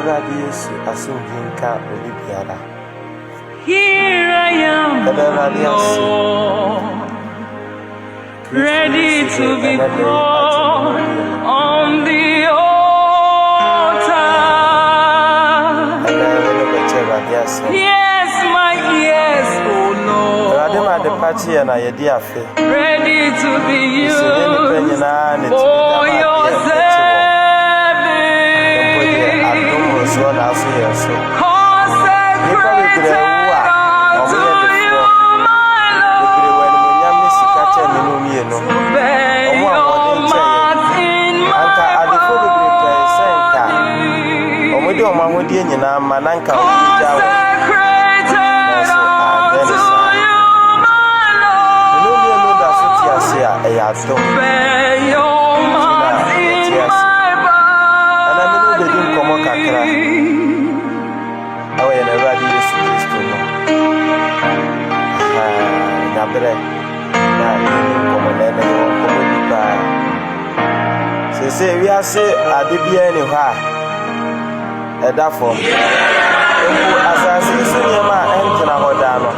Radius, Asunka, Oliviera. Here I am, Lord, ready to be poured on the altar. Yes, my yes, oh Lord, ready to be used for your service. Consecrated unto you, my Lord, to bear your marks in my body. Consecrated unto you, my Lord, to bear your marks in my body. Say we are say adibia anywhere therefore asase sunyama entina hoda no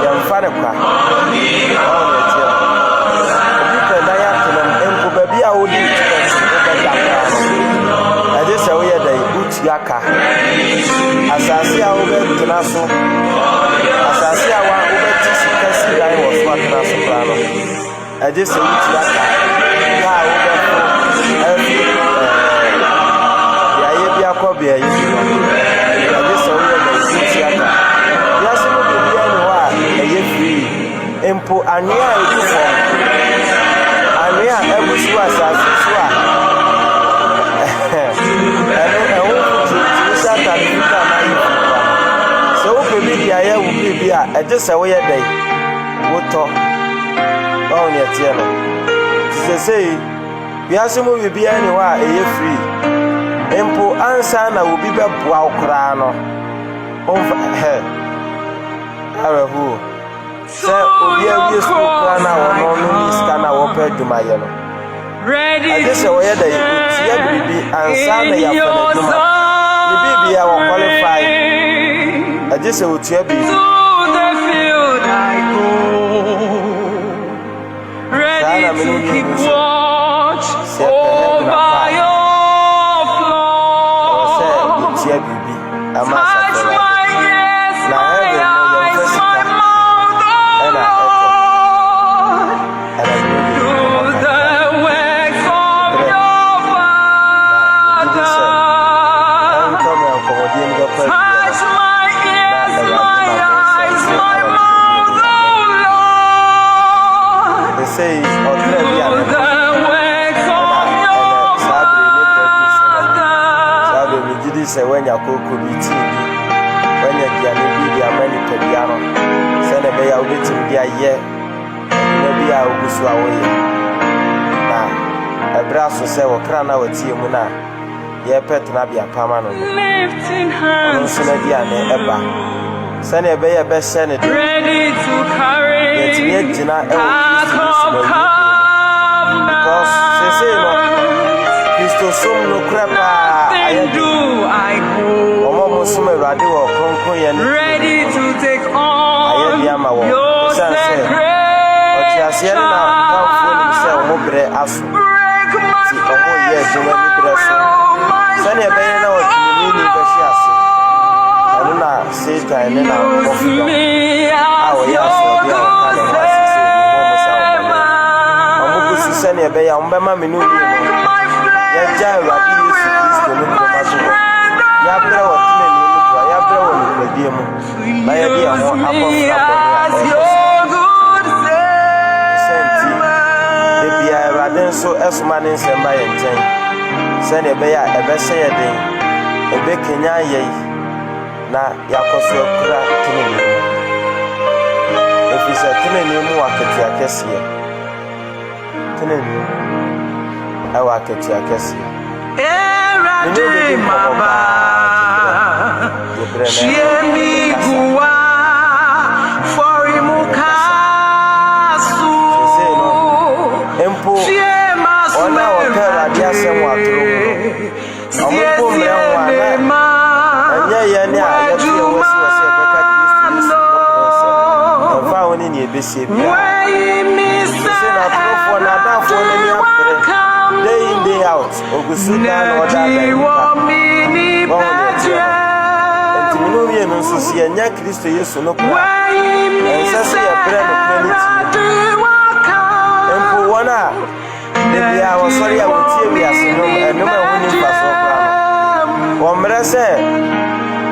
ya mfane kwa da ya tena enko babi a wodi ade se wo ye da uti aka asase a wo betina so asase a wa wo betisi kasi dai wo so atena so plano I just say it's like that. Oh, yeah, Tiano. Say, we are some will be anywhere, a free. Empo answer na will be back wow crano. Over head. Arahu. Sir, we are used to crana or no scanner or pet to my yellow. Ready. I guess away that you be answer your baby, I will qualify. I just say, would you be? To the field I go. Ready to keep watch over your floor. Touch my yes, my eyes, my mouth, oh Lord. Do the works of your Father. Touch my yes, my eyes, my mouth, oh Lord. They say say when you cook be TV, when you get a media many piano, send a bay out with him be a year, maybe I will go away. Now, a brass will say, well, crana with Timuna, ye pet na be a permanent. Lifting hands, send a bay a best senate ready to carry because she say no, Christo some no crap. Ready to take on your secret. Break my flesh, my will, my soul. Use me as your good servant. Break my flesh, my will, my strength. Use me as your good servant. So as man in some by and ten, send a bear a best say a day, a baking ye, na Yakoso crack killing you. If it's a killing you, walk at your cassia. Killing you, I walk at your cassia. Shemi Gua for Imukasu. Empo, Shema on our terra, dear, somewhat. Ọmụkwụ mmerɛ nwa na ɛnyɛ yɛ ne a yɛte yɛ wɔ si wɔ sɛ ɛbɛka Kristo Yesu ɛmfa wo ne ne ɛbɛsie biara sɛ na atorofoɔ na adaafoɔ no ani apere day in day out ogusu daa na ɔda da nipa ɔho ne ɛteɛ no nti mene mmienu nso si ɛnyɛ Kristo Yesu no kora ɛnsɛ sɛ yɛbrɛ no kora ne tie mpo wɔn a bia wɔsɔre a wɔtie wiase no ɛnom a ɛho ne mfasoɔ kora no wɔmmerɛ sɛ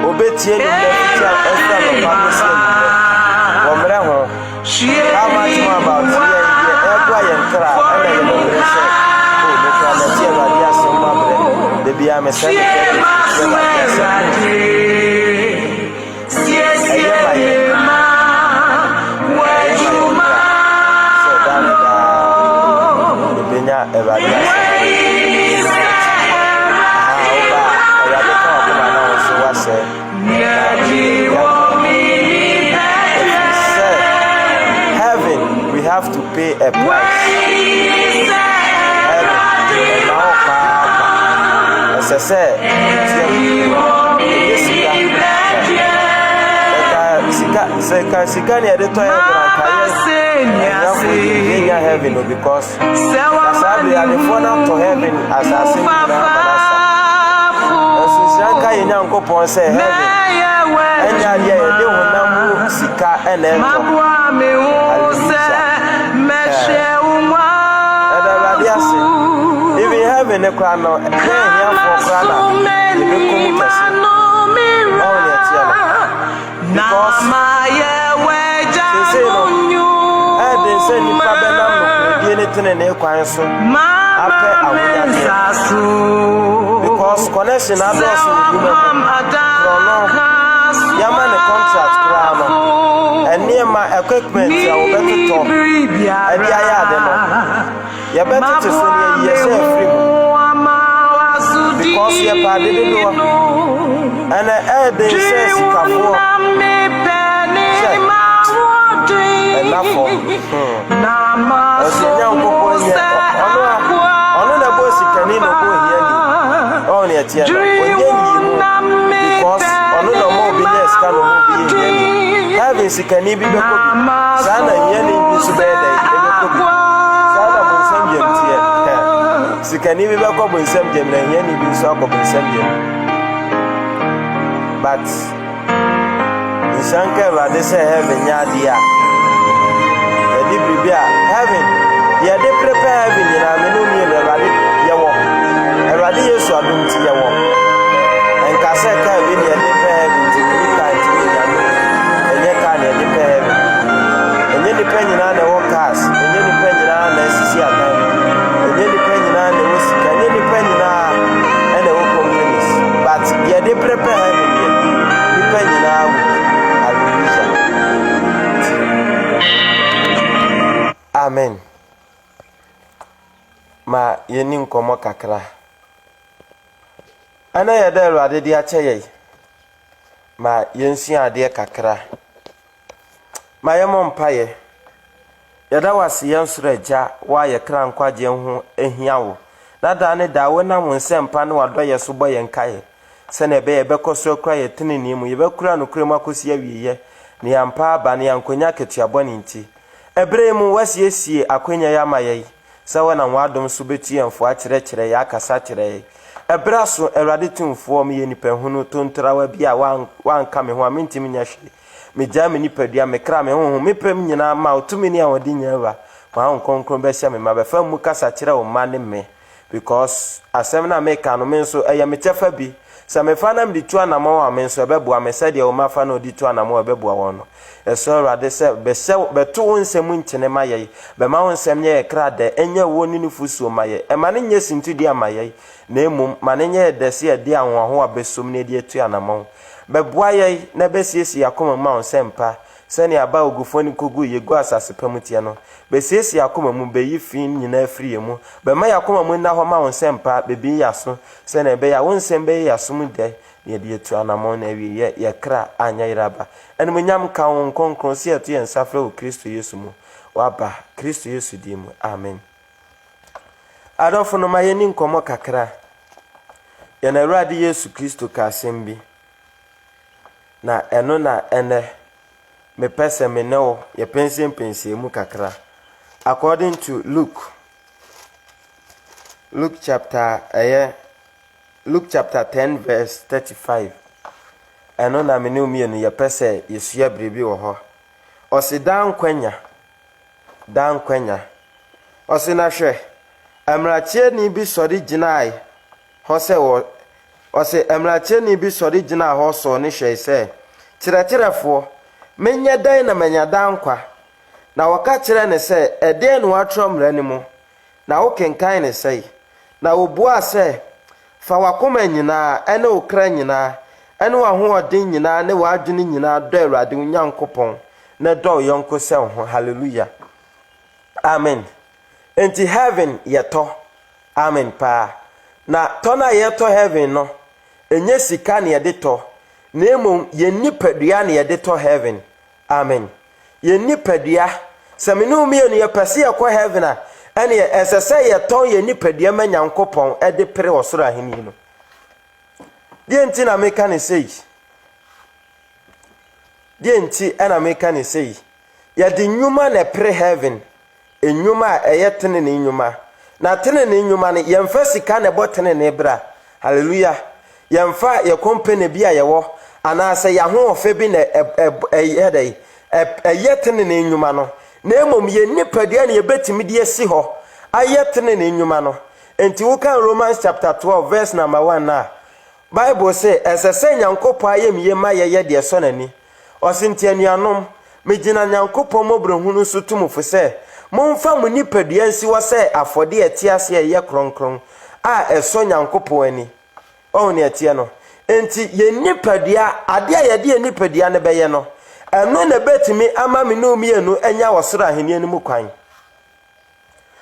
obetie no na fiti a ɛfra no pa no sɛ wɔmmerɛ ho how much more about yɛ ɛboa yɛn kra ɛna yɛ mmerɛ sɛ mekra mɛte Awurade asɛm ma brɛ da bia mesɛ ɛyɛ ma yɛ Awurade asɛm Awurade ka ɔkoma na wo so wasɛ heaven we have to pay a price heaven ɛma wo paapa ɛsɛ sɛ sika ne yɛde tɔ yɛ branka yɛ heaven no because asabi adefoɔ no atɔ heaven asase nyinaa ɛsunsuanka yɛ Nyankopɔn sɛ heaven ɛnyɛ adeɛ yɛde honam sika ɛna ɛtɔ ɛda Awurade ase even heaven ne koraa no ɛyɛ ahiafoɔ koraa na yɛbɛkɔ mu kɛse ɔho ne ɛteɛ no because sesei no ɛde sɛ nipa bɛnam no kurodie ne tene ne kwan so apɛ awonyadeɛ because connection adɔɔso wɔ dwuma mu korɔno yɛma ne contract koraa no ɛnneɛma equipment a wɔbɛtotɔ ɛde ayɛ ade no yɛbɛtete so ne yɛyɛ sɛ afiri mu because yɛpɛ ade dodoɔ ɛnɛ ɛde sɛ sikafoɔ ɛnafɔ ɛsɛ Nyankopɔn yɛ ɔno na bɔ sikani na ɔbɔ hiani ɔho ne ɛteɛ no ɔnyɛ nyi mu because ɔno na ɔma obi nyɛ sika na ɔma obi yɛ hiani heaven sikani bi bɛkɔ bi saa na hiani bi nso bɛyɛ dɛ ɛbɛkɔ bi saa na bonsam gyam teɛ sikani bi bɛkɔ bonsam gyam na hiani bi nso akɔ bonsam gyam but nsanka Awurade sɛ heaven nyɛ adeɛ a yɛde biribi a heaven yɛde prepare heaven nyinaa me no mmienu Awurade Yesu adom nti yɛwɔ ɛnka sɛ ka bi ne yɛde prepare heaven nti ne ka nti ne nyame ɛnyɛ ka ne yɛde prepare heaven ɛnyɛ nipa nyinaa na ɛwɔ cars ɛnyɛ nipa nyinaa na asisi adan ɛnyɛ nipa nyinaa na ɛwɔ sika ɛnyɛ nipa nyinaa ɛna ɛwɔ companies but yɛde prepare heaven yɛ nipa nyinaa wɔ amen ma yɛni nkɔmmɔ kakra ana yɛda Awurade de akyɛ yɛ ma yɛnsua adeɛ kakra ma yɛmmɔ mpaeɛ yɛda wase yɛn soro Agya wa yɛ kra nkwagye ho ahia wo na da ne da wo nam nsɛmpa ne wadɔ yɛ so bɔ yɛn kae sɛ na ɛbɛyɛ bɛkɔ so kra yɛ tenene mu yɛbɛkura no kura mu akɔsi awieɛ ne yɛmpa aba ne yɛnkonya ketuabɔ ne nti ɛbrɛ mu wasiesie akonya yɛ ama yɛ sɛ wɔna wadom so betu yɛmfo akyerɛkyerɛ yɛ akasa kyerɛ yɛ ɛbrɛ so Awurade tumfoɔ me yɛ nipa hunu tontrawa bi a wanka me ho a mentimi nya hwe megya me nipadua me kra me honhom mepam nyinaa ma otumi ne a wɔde nyawa ma ho konkron bɛhyɛ me ma bɛfa mu kasa kyerɛ wo ma ne me because asɛm na meka no me nso ɛyɛ me kyɛfa bi sɛ mefa na mede tu anamɔ a me nso ɛbɛboa me sɛdeɛ wo mafa na odi tu anamɔ ɛbɛboa wɔn no ɛso Awurade sɛ bɛto wo nsɛm nkyene ma yɛ bɛma wo nsɛm nyɛ kra dɛ ɛnyɛ wo ne nufusuo ma yɛ ɛma ne nyɛ sintudi ama yɛ na emum ma ne nyɛ dɛse ɛde ahoaho a bɛsom ne de atu anamɔ bɛboa yɛ na bɛsiesie akoma ma wo nsɛmpa sɛne aba ogufo ne kogu yegu asase pamutie no bɛsiesie akoma mu bɛyi fin nyina afiri mu bɛma yɛ akoma mu na hɔ ma wo nsɛmpa bɛbi yaso sɛne bɛyɛ wo nsɛm bɛyɛ yasom dɛ ne de atu anamɔ na awie yɛ kra anya yiraba ɛne munyam ka wo nkonkron se atu yɛn safra wo Kristo Yesu mu waba Kristo Yesu di mu amen adɔfo no ma yɛni nkɔmmɔ kakra ya na Awurade Yesu Kristo ka asɛm bi na eno na ene me pese me no ye pensie mu kakra according to Luke chapter 10 verse 35. Eno na me ne umienu ye pese yesua brebi wo ho. Osi dan kwanya. Osi na hwe amrachie ni bi sori ginai ho se wo osi amrachie ni bi sori gina ho so ne hwe se kyerɛkyerɛfo menya dan na menya dan kwa na waka kyerɛ ne se ɛdeɛ no atrom rani mu na wo kenkan ne sei na obua se fa wakoma nyinaa ene okra nyinaa ene wahoɔden nyinaa ne wadwene nyinaa dɔ Awurade Nyankopɔn na dɔ yonko se ho. Hallelujah, amen. Enti heaven yeto, amen pa na tona yeto heaven no enye sika ne yede to na emom ye nipadua ne yede to heaven, amen. Ye nipadua se me no mienu ye pese ye ko heaven a ene esese ye ton ye nipadua ma Nyankopɔn ede pere osoro aheni no. Die nti na meka ne sei, die nti ana meka ne sei ye de nyuma na pere heaven, enyuma eyetene ne nyuma na tene ne nyuma ne yemfa sika na botene ne bra. Hallelujah, yemfa ye company bi a yewo anase ya ho ofe bi na eyetene ne nyuma no na emom ye nipadua ne yebetimi de asi ho ayetene ne nyuma no. Enti wo kan Romans chapter 12 verse number 1 na Bible say esese Nyankopɔn ayem ye ma ye de so nani osinti anuanom megina Nyankopɔn mobrohunu so tumfo se momfa mu nipadua nsi wo se afode etiase ye kronkron a eso Nyankopɔn ani ne etie no. Enti ye nipadua ade a ye de nipadua ne beye no eno na betimi ama me no mienu enya wosoro aheni ani mu kwan.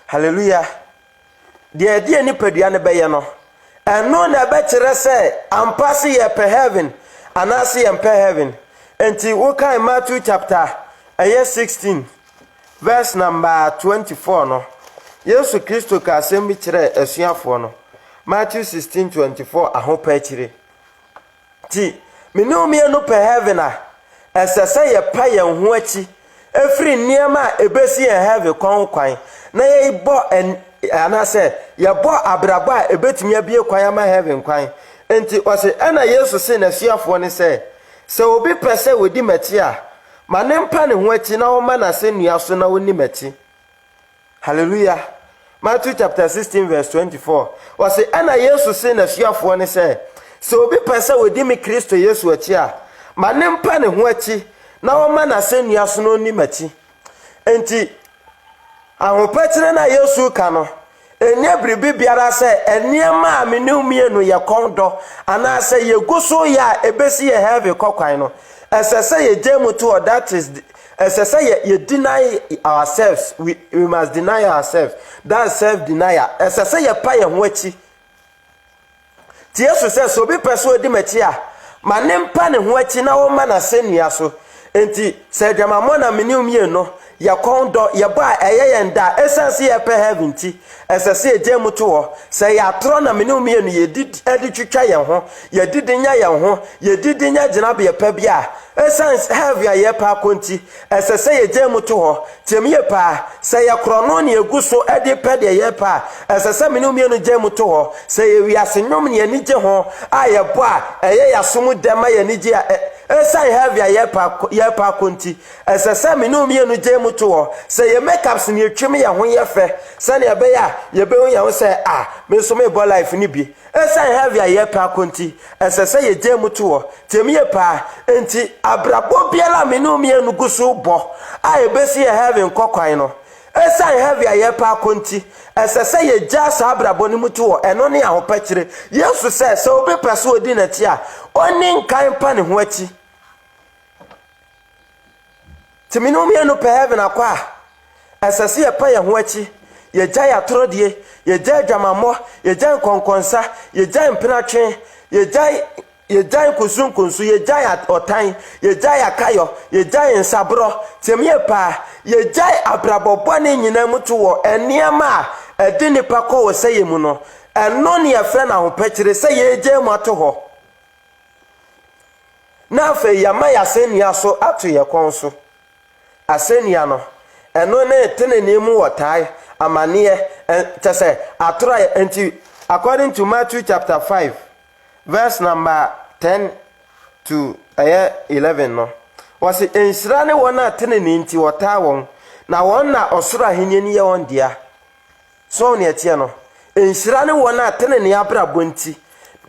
Hallelujah, de nipadua ne beye no eno na be kire se ampase ye pe heaven anase ye pe heaven. Enti wo kan Matthew chapter 16 verse number 24 no Yesu Kristo ka asem bi kire asuafo no. Matthew 16:24 ahopa kire ti minumi no pe heaven a esese ye pa ye ho achi efri niema ebesi ye heaven kwan na ye bo anase ye bo abrabo a ebetimi abie kwan ma heaven kwan. Enti ose ana Yesu se na asuafo ne se obi pese wodi mati a ma ne mpa ne ho achi na wo ma na se nua so na woni mati. Hallelujah, Matthew chapter 16 verse 24 was ana Yesu se na asuafo ne se obi pese wodi mi Kristo Yesu achi a ma ne mpa ne ho achi na wo ma na se nua so na woni mati. Enti ahopatire na Yesu ka no enye bribi biara se eniema amenumie ye kondo ana se ye guso ya ebesi ye heavy kokwan no esese ye jemu to that is esese ye deny ourselves. We must deny ourselves. That self denial esese ye pa ye ho achi ti Yesu se so bi peso odi machi a ma ne mpa ne ho achi na wo ma na se nua so. Enti se dwamamo na menumie no ya kondo ya ba eyeyenda esense ye pe heaven ti esese ejemu to ho se ya tro na menumie no ye edi twitwa ye ho ye didinya ye ho ye didinya gina be pa bia esense heaven ye pa konti esese ejemu to ho temie pa se ya krono ne eguso edi pe de ye pa esese menumie no jemu to ho se ye wiase nwom ne anije ho a ye bo a eye yasom dema ye anije esan heaven ye pa konti esese menumie no jemu to ho se ye makeups ne etweme ye ho ye fe se ne be ya ye be hu ye ho se me so me bo life ni bi esan heaven ye pa konti esese ye jemu to ho temie pa enti abrabo biala menumie no guso bo a ebesi ye heaven kokwan no esan heaven ye pa konti esese ye just abrabo ni mutu ho eno ne ahopakire Yesu se obi pese odi na ti a oni nkan pa ne ho achi timinumie no pe heaven akwa esese ye pa ye ho achi ye jai atrodie ye jai dwamamo ye jai konkonsa ye jai mpinatwe ye jai kusunkunsu ye jai otan ye jai akayo ye jai nsabro temie pa ye jai abrabobone nyina mutu wo eniema edini pa ko wo seye mu no ɛno ne yɛfrɛ no ahopɛkyere sɛ yɛgye mu ato hɔ na afei yɛma yɛasɛnnua so ato yɛ kɔn so asɛnnua no ɛno ne tenene mu wɔ tae amaneɛ kyɛ sɛ atoro nti according to Matthew chapter 5 verse number 10 to 11 no was nhyira ne wɔn a tenene nti wɔtaa wɔn na wɔn na ɔsoro ahenni ne yɛ wɔn dea so ne ɛteɛ no nhyira ne wɔn a tenene abrabɔ nti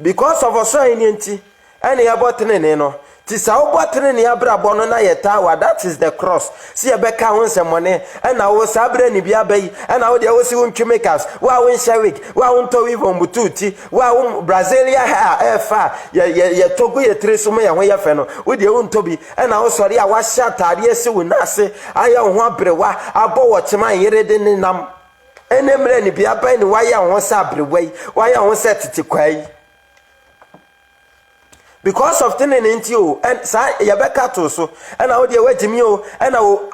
because of ɔsoro ahenni nti ɛne yɛbɔ tenene no ti sa wo botre ne abrabɔ no na yɛta wa that is the cross si yɛbɛka ho nsɛmɔne ɛna wo sabre ne bia bɛyi ɛna wo de wo si wo ntwemakers wa wo nhyɛwik wa wo ntɔwi vombututi wa wo Brazilia ha ɛfa yɛ togo yɛ tre so mo yɛ ho yɛ fɛ no wo de wo ntɔbi ɛna wo sɔre a wa hyɛ atade si wo nase ayɛ wo ho abrewa abɔ wo kyema yere de ne nam ɛnemre ne bia bɛyi ne wa yɛ ho sɛ abrewa yi wa yɛ ho sɛ tete kwai because of tenenenti o and sa yebeka to so and na wo de wagimi o and na wo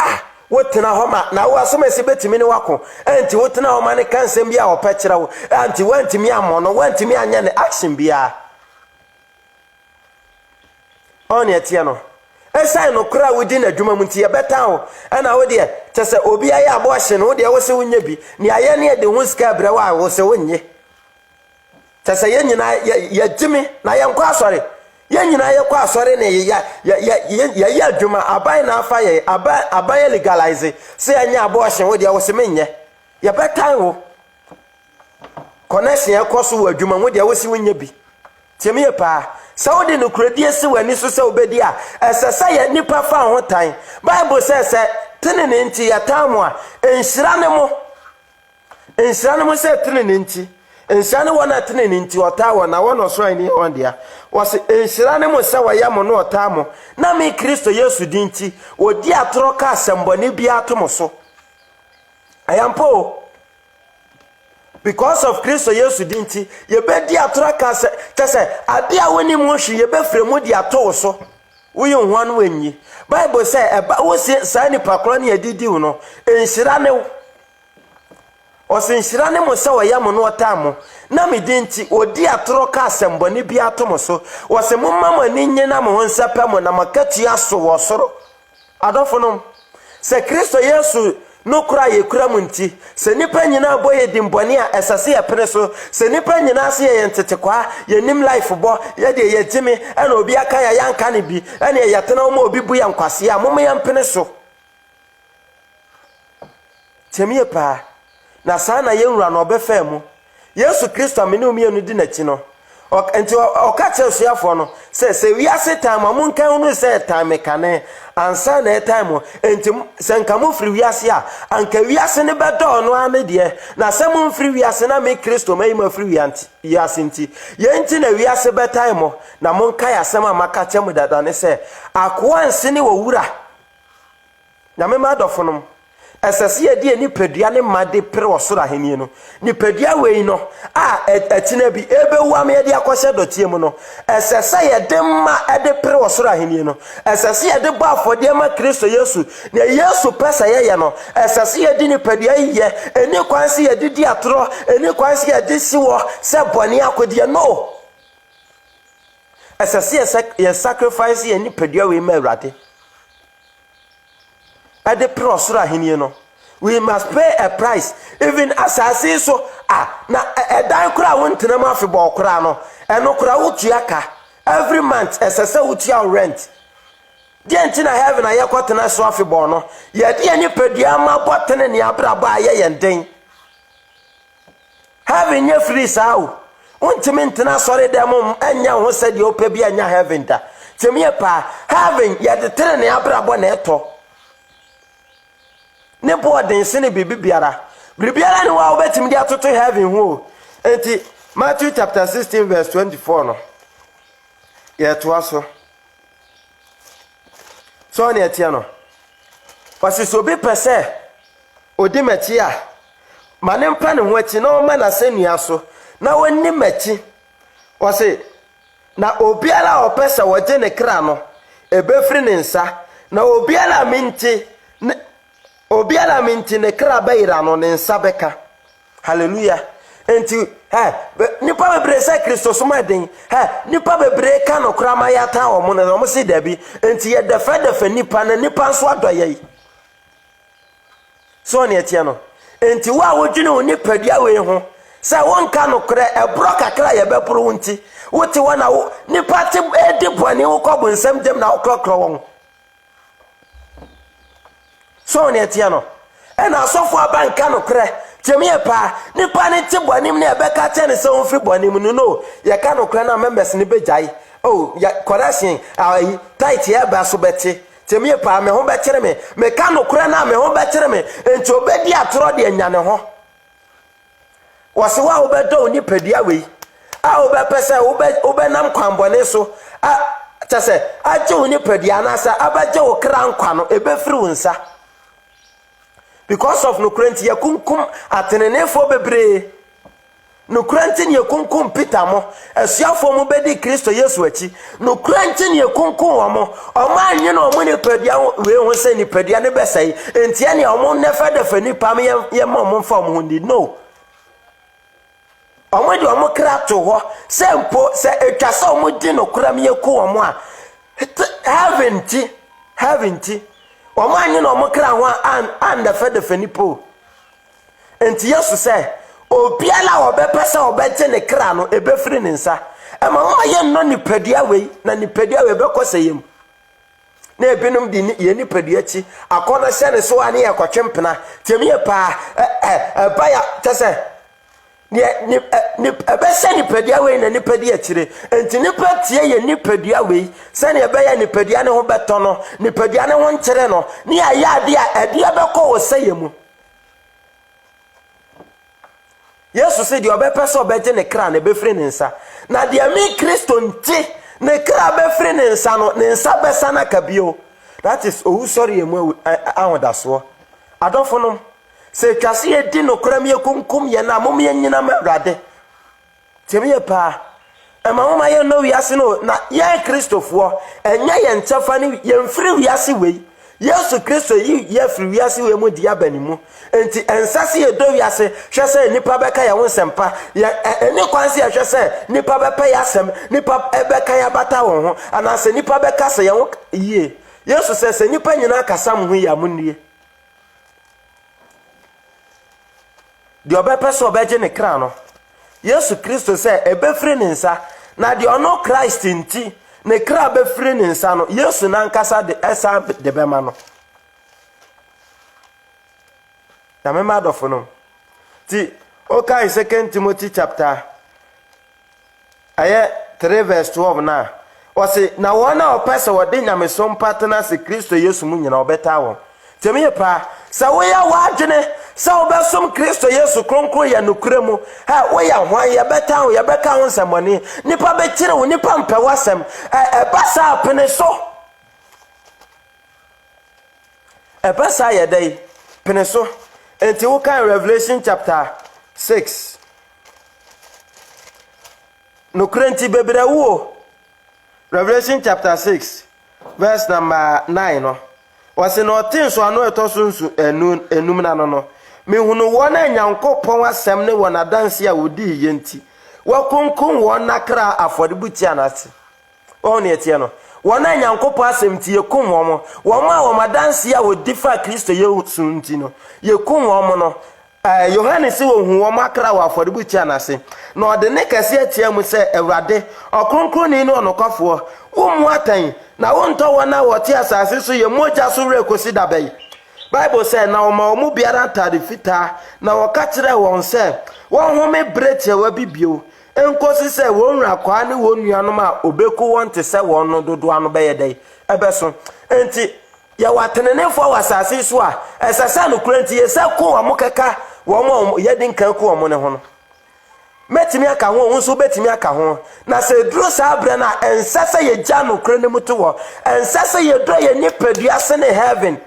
wo tena ho ma na wo asomasi betimi ne wako enti wo tena ho ma ne kansem bia wo pekira wo enti wantimi amo no wantimi anya ne action bia on etie no esai no kra wo di na dwuma mu nti yebeta o and na wo de tese obi aye abo hye no wo de wo se wonya bi ne aye ne de ho ska bra wa wo se wonye tese ye nyina ye gimi na ye nkwa asore yanyina yekwa asore ne ya adwuma aban na afa ye aban legalize se anya abortion wo de wo se menye ye betan wo connection ekoso wo adwuma wo de wo se wonya bi tiemie pa sa wo de no kuradie se wani so se obedi a esesa ye nipa fa ho tan bible says tenene nti ya tamu a enhyira ne mo se tenene nti enhyira ne wona tenene nti ota wo na wono so ani on dia wose enhyira ne mo se wayam no ota mo na me Kristo Yesu dinti odi atoro ka asembone bia to mo so ayampo because of Kristo Yesu dinti ye be di atoro ka se tese ade a woni mo hwe ye be fremu di ato so wo ye ho anu anyi bible say eba wo se sa ni pakro ne adidi wo no enhyira ne osinhyira ne mo se wayam no ota mo na me dinti odi atoro ka asembone bia to mo so wose mo mama ni nye na mo nsapa mo na makatu aso wo soro adofo no se Kristo Yesu no kura ye kura mu nti se nipa nyina boye dimbone a esase ye pene so se nipa nyina se ye ntete kwa ye nim life bo ye de ye timi ena obi aka ya yanka ne bi ena ye yatena mo obi bu ya nkwase a mo ya mpene so temie pa na sana ye nwura no obefa mu Yesu Kristo amene omienu di na chi no enti okache suafo no se wiase time amunkan unu se time kane ansa na time enti senka mu firi wiase a anka wiase ne bedo no ane de na se mu firi wiase na me Kristo mai ma firi wiase nti ye nti na wiase be time na munka ya sema maka chemu dada ne se akwa nsi ne wura na me ma dofo no esase de ni padua ne made pre osoro ahenie no ni padua wei no atina bi ebewu am ye de akose dotie mu no esase ye de ma ede pre osoro ahenie no esase ye de ba afode ma Kristo Yesu na Yesu pesa ye no esase ye de ni padua ye eni kwanse ye de di atoro eni kwanse ye de siwo se boni akodie no esase ye sacrifice ye ni padua wei ma awrade at the prosper ahenie no we must pay a price even asase so na dan kura wontena ma afebɔ kura no eno kura wotuaka every month esese wotua rent die ntina heaven ayekotena so afebɔ no ye de ni padua ma botene ne abrabɔ aye yenden heaven ye free sao wontimi ntena sɔre dem anya ho sɛ de opa bi anya heaven da temie pa heaven ye de tere ne abrabɔ na eto ne boden sene bibiara ne wa obetimi dia toto heaven ho enti Matthew chapter 16 verse 24 no ye to aso so ne etia no pasiso bi pese odi machi a mane mpa ne ho achi na o ma na senua so na woni machi wose na obiara opese woje ne kra no ebefri ne nsa na obiara minti ne kra bayira no ne nsa beka hallelujah enti nipa bebre se Kristo so ma den nipa bebre ka no krama ya ta o mo no mo se dabi enti ye defa nipa na nipa so adoye so ne etia no enti wa wodwene oni padua we ho se won ka no kre ebro kakra ye bepro wonti wote wona nipa te edi bone wo kɔ bonsam dem na okrokro won so ne etia no ena asofo abanka no kre Temie pa nipa ne ti bonim ne ebeka che ne se on fi bonim no ye ka no kra na members ne bejai ya correction ayi tight ye ba so beti temie pa me ho be kire me ka no kra na me ho be kire me enti obedi atoro de anya ne ho wose wa obedo ni padua we obe pese obe nam kwambone so chese aje ni padua na sa abaje wo kra nkwa no ebe firi wonsa because of no krenti ya kunkum atenenefo bebre no krenti ne kunkum Peter mo asuafo mo bedi Kristo Yesu achi no krenti ne kunkum wo mo anyi na omo ne padua we ho se ni padua ne besai entia ne omo nefa defa ni pam ye mo fam ho ndi no omo de omo krato ho se mpo se etwa se omo di no kram ye ku omo a haven't Omanyi no mokra ho an defa nipo enti Yesu se obiala obepese obeje ne kra no ebefiri ne nsa ema ho ye no nipadua we na nipadua we bekoseyem na ebinom di ye nipadua chi akona se ne so ane yakotwempena temie pa baya tese ni ebese nipadua we na nipadua chire enti nipa tie ye nipadua we se ne ebeya nipadua ne ho beto no nipadua ne ho nkyere no ni ayade a ade abekọ wo sayemu Yesu se di obepese obeje ne kra na ebefiri ne nsa na de mi Kristo nti ne kra befiri ne nsa no ne nsa besa na kabio that is sorry emu ahodaso adonfonom se twase ye di no kra mi kunkum ye na mom ye nyina mawrade temie pa mama ye no wiase no na ye Kristofo enya ye ntefa ni ye mfiri wiase we Yesu Kristo ye firi wiase we mu dia banimu enti ensase ye do wiase hwese nipa beka ya wonsempa ye eni kwanse ye hwese nipa bepa ya asem nipa beka ya bata won ho anase nipa beka se ye Yesu se nipa nyina kasam hu ya munnie de obepeso obeje ne kra no Yesu Kristo se ebefiri ne nsa na de ono Christ nti ne kra befiri ne nsa no Yesu na nkasa de esa de bema no na mema adofo no ti okay 2 Timothy chapter 3 verse 12 na wose na wona opese wode nyamesom patena se Kristo Yesu mu nyina obeta won temie pa sa we ya wadwene sa obesom Kristo Yesu kronkro ya nukuremu we ya hwan ya beta ho ya beka ho nsamoni nipa be kire wo nipa mpe wasem basa apene so basa ya dai pene so enti wo kan Revelation chapter 6 nukurenti bebre wo Revelation chapter 6 verse number 9 no wase no tin so ano etosunsu enum na no mehunu wona Nyankopon asem ne wona danse a wodi yenti wakunkun wona kra afɔrebuti anase oni etie no wona Nyankopon asem ti yekun wo a wo madanse a wodi fa Kristo Yesu nti no yekun wo no Yohanes wo hu wo makra wa afɔrebuti anase na ode ne kase atia mu se Awurade okrunkruni ne onokofo umu atan na wonto wona wote asase so ye moja so rekosi dabai Bible say na omu biara tade fita na woka kire won se won home brete wa bibio enkosi se won rakwa ne won nuanom a obeku won te se won no dodo ano be yedai ebeso enti ya watenenefo wasase so a esasa no kurenti ye se ko amukeka won yedin kan ko won ne ho no metimi aka ho nso betimi aka ho na se duro sa bre na ensase ye gya no kure ne muto wo ensase ye do ye nipadua se ne heaven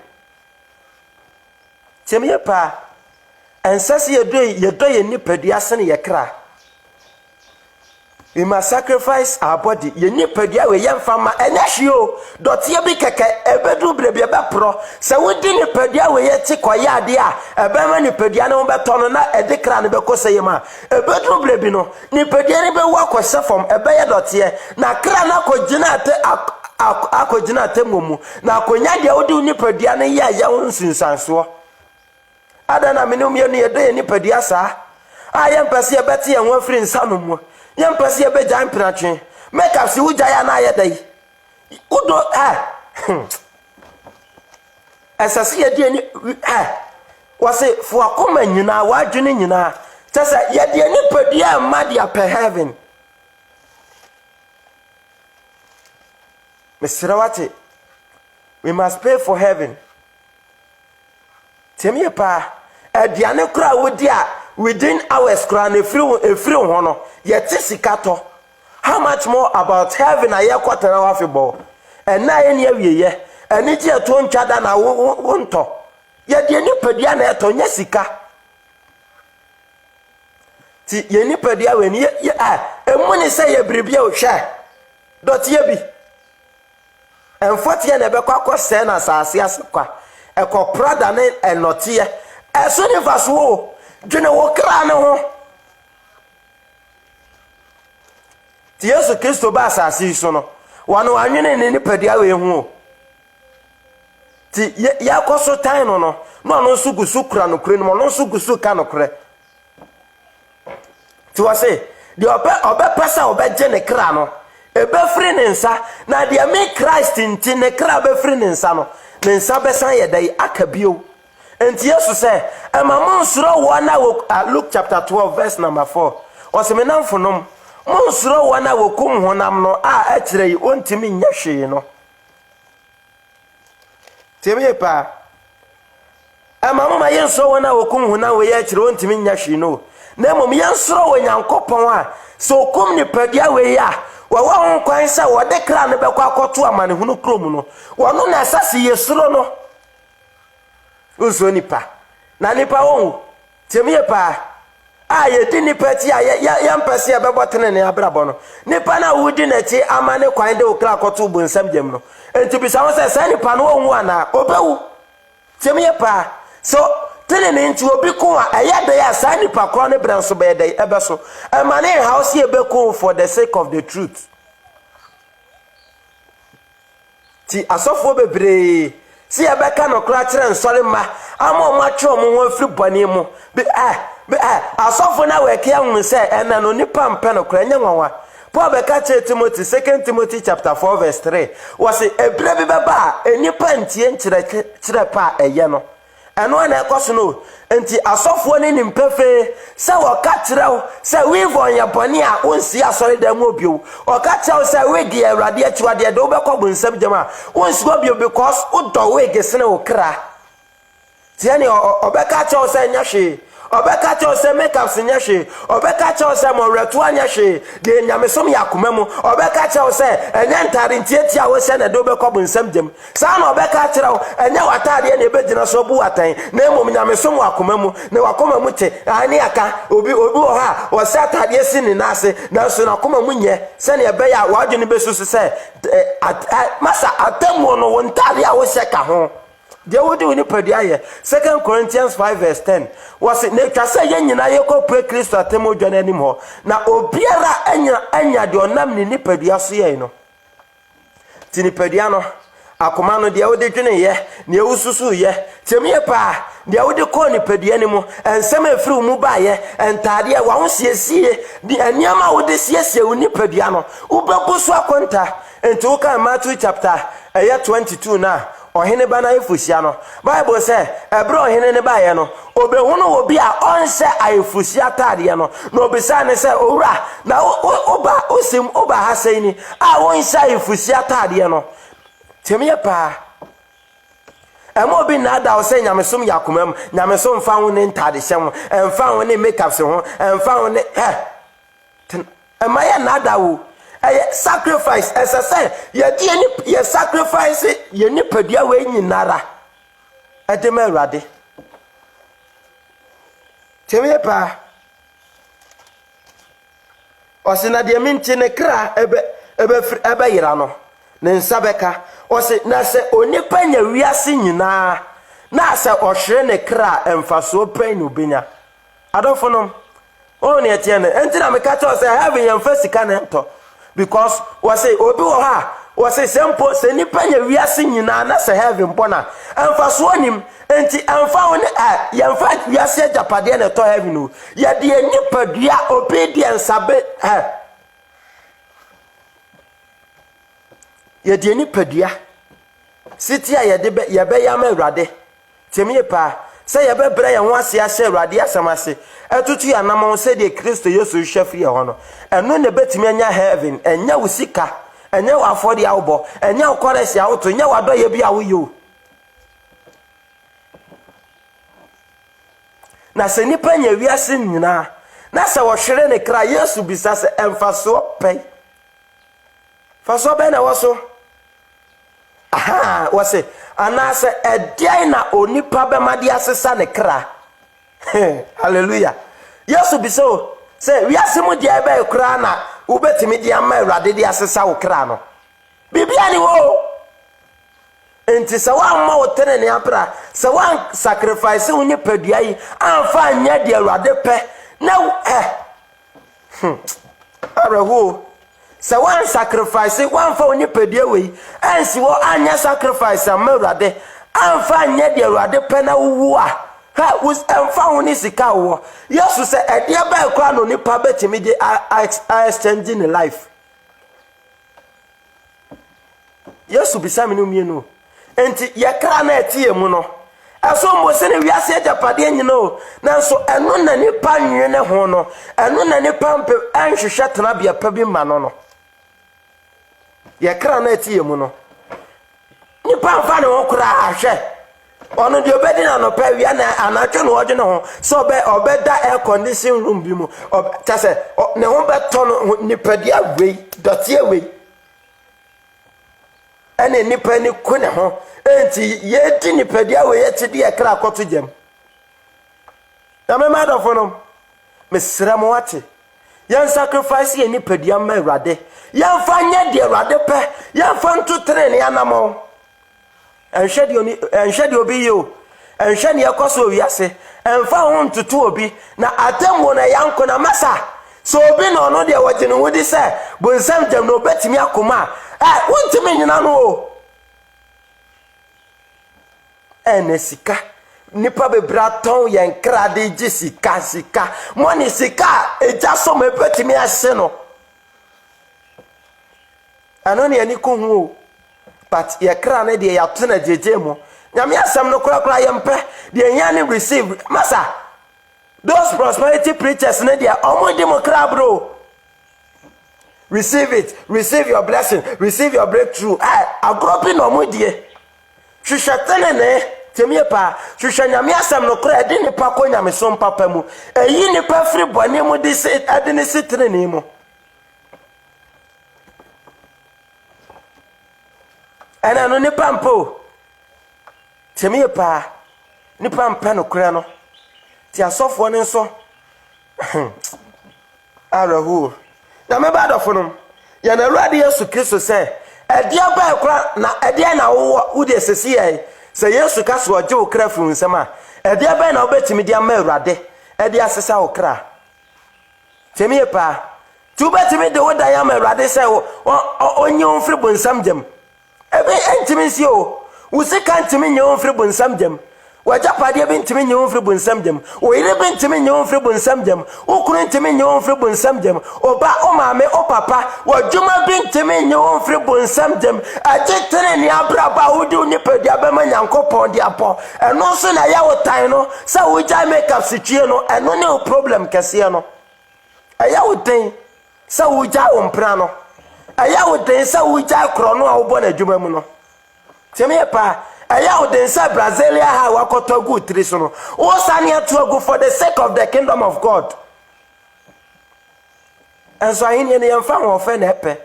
temie pa ensase ye do ye nipadua se ne ye kra we must sacrifice our body. Ye nipadua we yem fama enahio dot ye bi keke ebedu brebi ebepro se wodi nipadua we ye ti koya ade a ebema nipadua no beto na edekra ne bekose yema ebedu brebi no nipadua ne be wa kwose fom ebeye dot ye na kra na kogina ate akogina ate momu na akonya de wodi nipadua ne ye ya wonsunsanso adana menum ye ne ye nipadua sa ayem pese ye beti ye ho free nsano mu yam pese ye be jan pratwe make up si wuja ya na ye dai udo asase ye de ni wase fo akoma nyina wadwene nyina tese ye de ni padua madia per heaven Mr. we must pay for heaven temie pa aduane kura wodi a within hours kura na efiri ho no ye tisikato how much more about heaven a ye kwatara wa fibọ na ye ne awieye ani ji eto ntwada na wonto ye de nipadua na eto nya sika ti ye nipadua we ni emu ni se ye bribia o hwe dot ye bi enfotie na be kwakọ se na asase asekwa ekoprada na enotie eso ni vaso dwene wo kra ne ho ti Yesu Kristo ba asase so no wano anwene ne nipadua we hu ti ya koso tan no no sugusu kura no kure no no sugusu ka no kure ti wase de obe pesa obe je ne kra no ebe free ne nsa na de me Christ nti ne kra be free ne nsa no ne nsa be san ye dai akabio enti Yesu say amamon suro wona wo Luke chapter 12 verse number 4 osemenamfonom mon suro wona wo kum honam no a akire yi ontimi nya hwe no tebe pa amamon ma yenso wona wo kum honam wo ya akire ontimi nya hwe no na mom yensoro wo nyankopon a so kum ni padia we ya wa hon kwan sa wo de kra ne be kwa akoto amane hunu krom no wono na asase yesoro no uzo nipa na nipa won temie pa ye di nipa ti ya mpase ya bebotene ne abrabo no nipa na wudi na ti amane kwan de okra akoto bu nsam gem no enti bisa won se nipa no won ana obewu temie pa so tene ne nti obi ko a eya de ya sa nipa kro ne branso be de ebe so amane house ye be ko for the sake of the truth ti asofo bebre si abeka no kra kire nsore ma ama o ma twe omo ho afiri bone mu be asofo na we ke ahun se ena no nipa mpe no kra nya nwanwa Paul beka che Timothy 2 Timothy chapter 4 verse 3 was ebre bi beba enipa ntie nkire pa eye no eno na ekoso no enti asofo ni nimpefe se woka kirew se we von ya bone a onsi asore da mu obio woka kirew se we gi awrade achiwade de obekọ bu nsam jama onsi obio because udo we gesene okra tiani obeka kirew se nyahwe obeka kirew se makeup se nyahwe obeka kirew se moreto anyahwe de nyamesom yakomam obeka kirew se enya ntare ntiatia wo se na de obekọ bu nsam jam sa na obeka kirew enya watade na ebegina so bu watan na emom nyamesom wakomam na wakomam te ani aka obi wo ha wo se atade si ni nase na so na komam nye se na ebe ya wadwene besusu se masa atemu no wontare a wo se ka ho de wodi ni padia ye 2 Corinthians 5 verse 10 was ne twase ye nyina ye ko pre Kristo atemu dwane anim ho na obiara anya de onam ni padia so ye no ti ni padia no akoma no de wodi dwene ye ne ewususu ye temie pa de wodi ko ni padia ni mu ensem afiri mu ba ye entade wa ho siesie di aniama wodi siesie ni padia no ubebusu akonta enti uka Matthew chapter 22 na ohene bana efusia no Bible say ebro ohene ne baye no obehunu obi a onse ayefusia tade no na obisa ne say owura na oba osim oba haseni a onse ayefusia tade no temie pa emo bi na da o say nyamesom yakomam nyamesom fa ho ne ntade hyem emfa ho ne makeup se ho emfa ho ne emaya na da wo sacrifice as I say ye sacrifice ye nipadua we nyinara edem awrade temie pa ose na de minti ne kra ebe yira no ne nsabeka ose na se onipa nya wiase nyina na se ohwere ne kra emfaso pen obenya adofonom oni etiene entina me catch us have yan fasika na nto because we say obi wo ha we say sempo se nipa nya wiase nyina na se have mbona emfaso onim enti emfa woni yan fa wiase japade na to have no ya de nipa dua obedience abe ya de nipa dua siti a ya de ya be ya ma awrade temi pa se ye bebre ye ho ase ase awrade asamase etutu ya namon se de Kristo Yesu hwefi ye ho no eno ne betimi anya heaven enya wusika enya afode awbo enya koresi awto enya wadoye bi awoyo na se nipa nya wiase nyina na se wo hwere ne kra Yesu bisa se emfaso pay faso be na woso aha wose anase edian na onipa be made asesa ne kra hallelujah Yesu biso se wiase mu dia be kra na ubetimi dia ma awrade dia asesa wo kra no bibia ni wo enti se wa ma wo tene ne apra se wa sacrifice wo nipadua yi amfa anya dia awrade pe na arahu se one sacrifice one for nipadua we ansi wo anya sacrifice am awrade amfa anya de awrade pe na wu a ha was amfa woni sika wo Yesu se ede ba kwa no nipa betimi de exchange in life Yesu bisami no mienu enti ye kra na etie mu no eso mo se ne wiase ajapade nyina o nanso eno na nipa nwene ho no eno na nipa mpe anhwehwe tena bia pa bi ma no ye kra na etie mu no nipa mfa ne ho kra ahwe ono de obedi na no pa wia na anatwe no odwe ne ho so obeda air condition room bi mu tase ne ho beto no nipa dia wei dotie wei ene nipa ni ku ne ho enti ye di nipa dia wei ye ti de kra akoto jam na me madofo no mesra mo ate yan sacrifice ye nipa dia ma awrade yan fa nya de awrade pe yan fa nto tere ne anamo enhwede obi yo enhwede yakoso wiase enfa ho ntutu obi na atemwo na yanko na masa so obi no no de wagene wodi se bonsam jam no betimi akoma wontimi nyina no o enesika nipa bebraton yen krade jisika money sika eja so me betimi ase no anoni ani ko hu but ye kra na de ya tuna jejemo nyame asem no kura yempe de yan receive masa those prosperity preachers na de omodi mo kra bro receive it, receive your blessing, receive your breakthrough agropin omodie hwehwetene ne temie pa hwehwe nyame asem no kura de ne pa ko nyame so papa mu eyi ne pa free bone mu de se ade ne sitre ne mu ana no nipa mpo temie pa nipa mpa no kura no ti asofo ne nso arahu na me bad ofo ya na Awurade Yesu Kristo se edia ba kura na edia na wo de sesi ye se Yesu ka so oje okra fu nsem a edia ba na obetimi dia ma Awurade edia sesa okra temie pa tu betimi de wo da ya ma Awurade se onye onfri bu nsam jam ebe entimi si o usika ntimi nye onfri bu nsam jam wajapade be ntimi nye onfri bu nsam jam oyire be ntimi nye onfri bu nsam jam okuru ntimi nye onfri bu nsam jam oba o maame o papa wajuma be ntimi nye onfri bu nsam jam ajetere ni abraba wudi unipedia be ma nyankopon di apo eno so na ya wotan no sa wuja make up situe no eno ne problem kese no aya wotan sa wuja ompra no aya wotan sa wuja kro no a wo bo na djuma mu no teme pa aya odensa Brazilia ha wakoto good triso no o sani atuagu for the sake of the kingdom of God and so ahini ne yemfa ho fe na epe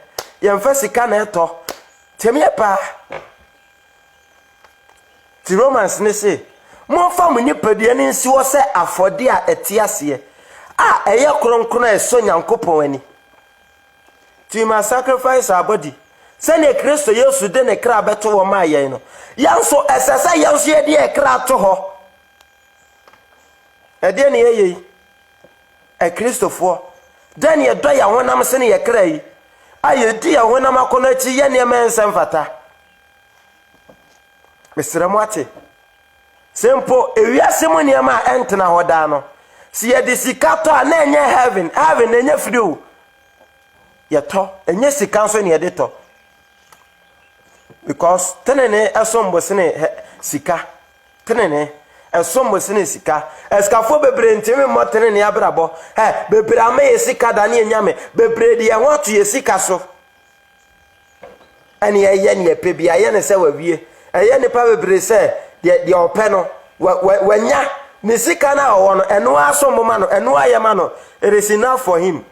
yemfa sika na eto temie pa ti Romans ne say mo fa mo ni padua ni nsi wo se afode a etiase eye kronkron eso nyankopon ani to must sacrifice our body. Send a Christ to you, then a crab at all my yano. Yan so as I say, you see a dear crab to her. A dear ye a Christopher. Then you die when I'm sending a cray. I dear when I'm a connected yenny man sanfata. Mr. Amwati. Simple, if you are someone near my Antona Hodano. See a disicato and then heaven, having a nephew. Yato, and yes, he counts on your editor. Because tenene a son was in a sika. Tenene a son was in a sika. As Cafo Bebre and Timmy Martin in Yabrabo. Eh, Bebrame sika Dani and Yame. Bebredi, I want to ye sika so. And ye yen pebi, I yen say with ye. A yen probably say, the panel. When ya, Nisikana or and no asomano and no ayamano, it is enough for him.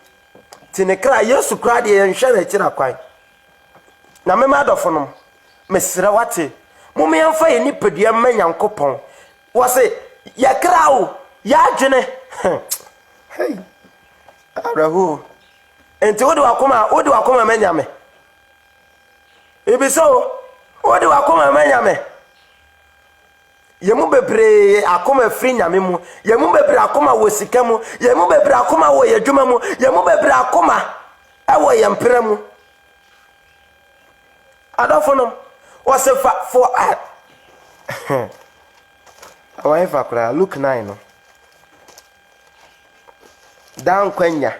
Tinekra used to cry the and share a chinaquine. Na me mad of them. Miss Rawati, Mummy and Fay Nipedia Manyan coupon. Was it ya crow, ya jene? Hey, Arahu. And to what do I come a menyame? It be so, what do I come a menyame? Yemu bebre akoma free nyamemu yemu bebre akoma wo sikamu yemu bebre akoma wo yadwumamu yemu bebre akoma ewo yempremu adofonom was for awai fa kura Luke 9 no dan kwanya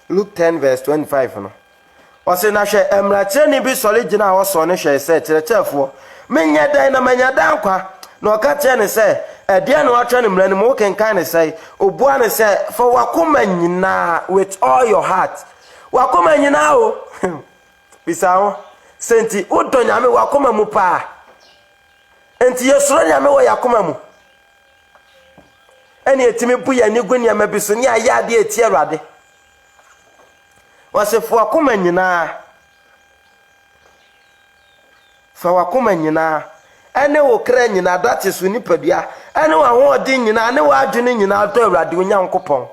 Luke 10 verse 25 no Ose na hwe emrache ni bi sole gina wo so ne hwe se kirechefo menya dan na menya dan kwa na okache ne se ede na watwa ne mrani mo kenkan ne se obua ne se for wakoma nyina with all your heart wakoma nyina o bisawo senti udo nyame wakoma mu pa enti yesoro nyame wo yakoma mu eni etimi bu ya ni guni amabiso ni ayade eti Awurade wase fo akoma nyina fa wakoma nyina ene wo kra nyina date so nipadua ene wo ho odi nyina ne wo adwene nyina do Awurade onyankopon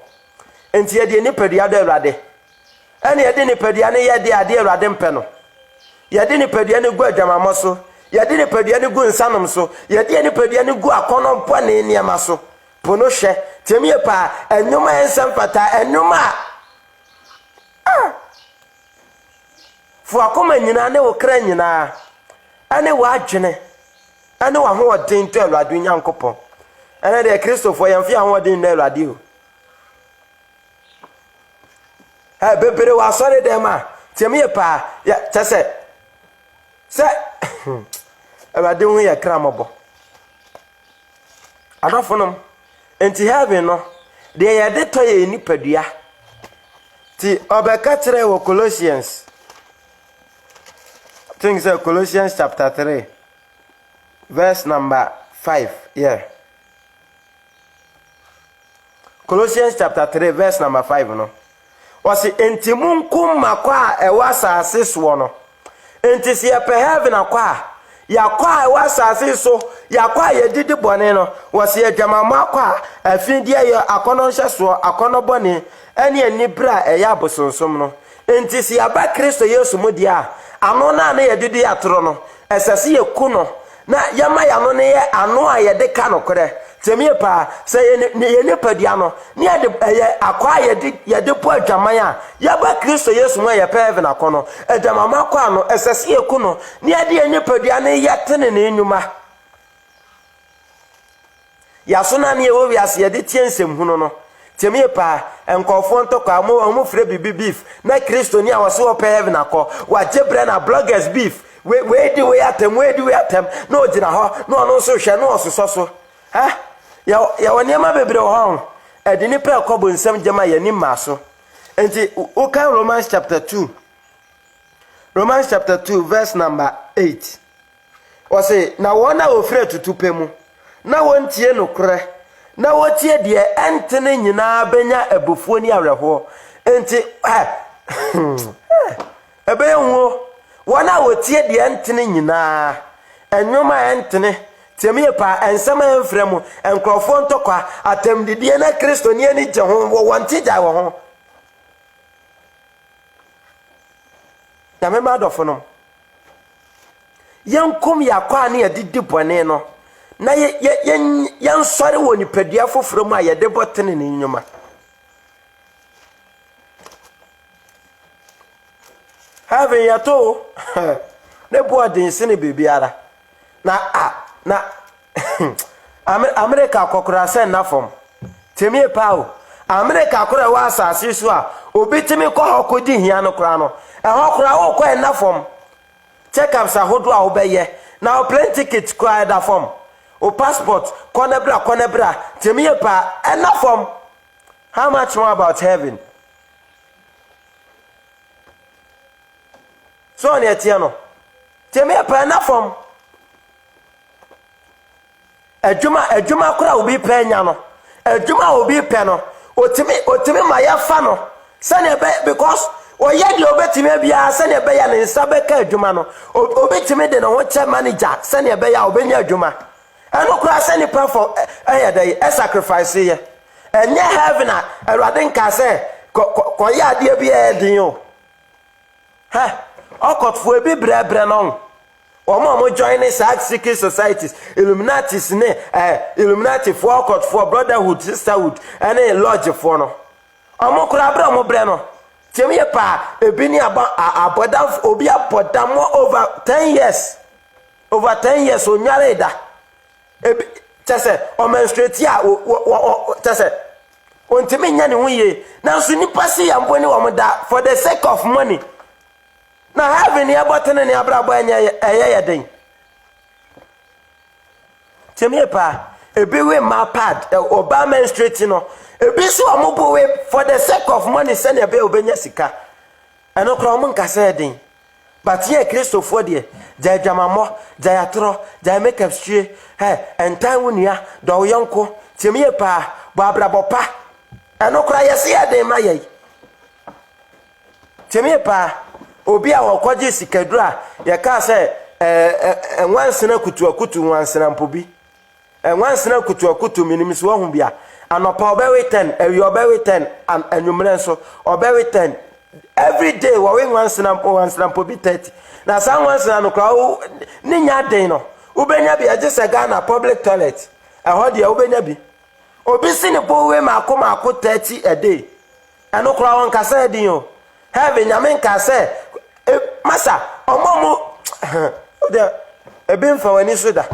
enti ye de nipadua do Awurade ene ye de nipadua ne ye de ade Awurade mpe no ye de nipadua ne gu adwamamo so ye de nipadua ne gu nsanom so ye de nipadua ne gu akono mpo ne niam so pono hwe temie pa enwuma ensem pata enwuma fu akoma nyina ne wo kra nyina ane wo adwene ane wo ho odin to Awurade nyankopon ane de Christopher yamfi ho odin na Awurade o bebere wa sore dem a tiemie pa ya tese se Awurade hu ya kra mobo adofonom enti heaven no de ye de to ye nipadua ti obeka kire wo Colossians things Colossians chapter 3 verse number 5 yeah Colossians chapter 3 verse number 5 no wasi enti munkum makwa e wasase so no enti se ye pe heaven akwa yakwa e wasase so yakwa ye didi bone no wasi adwamama akwa afindie ye akono nhye so akono bone ene ani bra e ya bosonsom no enti se aba Kristo Yesu mu dia ano na na ye didi atoro no esese ye ku no na yama ya no ne ye ano a ye de ka no kore temie pa se ye ne padia no ne ye akwa ye de po adwaman a ya ba Kristo Yesu mu ye pa heaven akono adwamama kwa no esese ye ku no ne ye de ne padia ne ye tene ne enwuma ya so na ne ye wo wiase ye de tiensem hunu no temie pa enkofo ntokwa mo fre bibi beef na Kristo ni awose wo pa heaven akọ wa jebre na bloggers beef we di we atem no ogina ho no no so hwe no ososo so ha ya woni ma bebre ho edi ni pa akobo nsem jema ya ni maso enti o kan Romans chapter 2 verse number 8 wose na wona wo fre tutupemu na wontie no kore na wotie de entene nyina benya abufuo ni awerho enti ebe hu wona wotie de entene nyina enwoma entene tiemie pa ensema enfremu enkrofo ntokwa atemdidie na Kristo ni ani je ho wonti ja wo ho na me ma dofo no yankom yakwa na yedidi bone no na yan sori wo nipadua foforo mu ayede botene ni nyuma have yato ne boarding sine bibiara na America kokora sen na fom temie pao America kokora wa asase so a obitimi ko hokodi hia no kora no hokora wo ko na fom check up sa hodo a obeye na plane ticket ko da fom o passport konebra temie pa na fom. How much more about heaven? So ne tiano temie pa na fom adwuma kora obi pe nya no adwuma obi pe no otimi ma ya fa no sane be because oye de obetimi bia sane be ya ne nsa be ka adwuma no obetimi de no ho che manager sane be ya obenya adwuma eno kora sane pa for dey sacrifice ye enye heaven a erade nka se ko ya de bia edin o ha okotfo ebi brebre no Omo joining secret societies, Illuminatis Illuminati for court for brotherhood, sisterhood, and a lodge for no. Omo kurabra mo breno. Temi pa ebini abodan obi apodam over 10 years. Over 10 years onyare da. Tese o menstruate ya tese ontimi nya ne huye. Na so nipa si yamboni wo da for the sake of money. Na having ya botene ni abrabo anya eye den temie pa ebiwe ma pad oba menstruate no ebi so omobo we for the sake of money send ebe obenya sika eno kra omo nkasa den but ye Christopher de ja dwamamo ja yatro ja make up strie entan wonua do yonko temie pa bo abrabo pa eno kra yesi ya den ma ye temie pa obi a wakoje sikadura ya ka se enwansena kutu wansena mpobi enwansena kutu minimisi wo hu bia anopa obewe 10 ewi obewe 10 anwumre so obewe 10 every day wo wansena mpobi 30 na san wansena no kwa ni nya den no ubenya bia je se Ghana public toilet ho dia ubenya bi obi si ne po we mako 30 a day eno kwa won kasa edin o have nyamen kasa masa omomo de ebin fa wani soda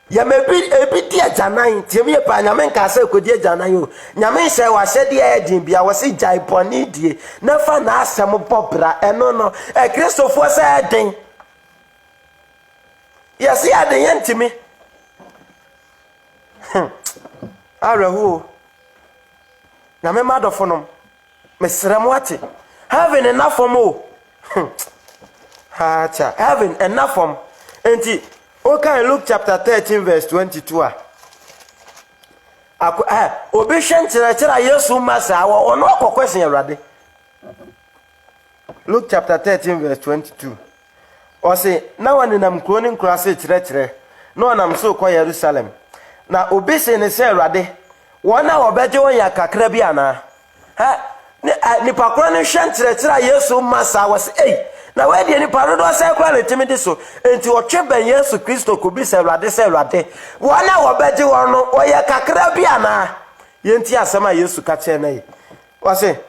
ya mebi ebi dia janan tiemi pa nyamen ka se kodie janan yo nyamen se wa hede ya din bia wo se jai boni die na fa na asem bobra eno no Christopher se den ya se ya den yentimi arahu nyamen madofo no mesremo ate having enough for mo having enough from enti okay Luke chapter 13 verse 22 obeshan chira Yesu masa wo ono question Awurade Luke chapter 13 verse 22 o say na wani nam kroni nkrase chire na onam so kwa Jerusalem na obese ne say Awurade wona obeje won ya kakra bi ana ni pakro ne hwanchira Yesu masa was na we de ni parodo say kwa le timi de so enti o tweben Yesu Kristo ko bi say Awurade wona wo beje won no o ye kakra bi ana yenti asema Yesu ka che na yi wase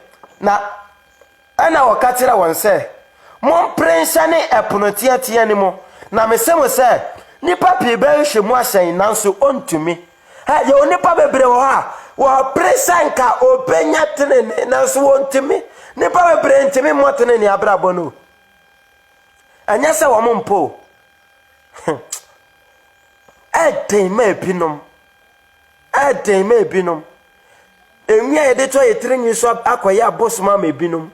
na ana wo ka kira won say mon prensa ne eponotiatia ni mo na mesemo say nipa pi be hwemu ahyen nanso ontumi ye onipa bebre wo ha wo presanka obenya tene na so wontimi nipa bebre ntimi motene ni abrabo no anya se wo mompo eden ma ebinom enwia ye de to ye trenyi so akoya abosoma ma ebinom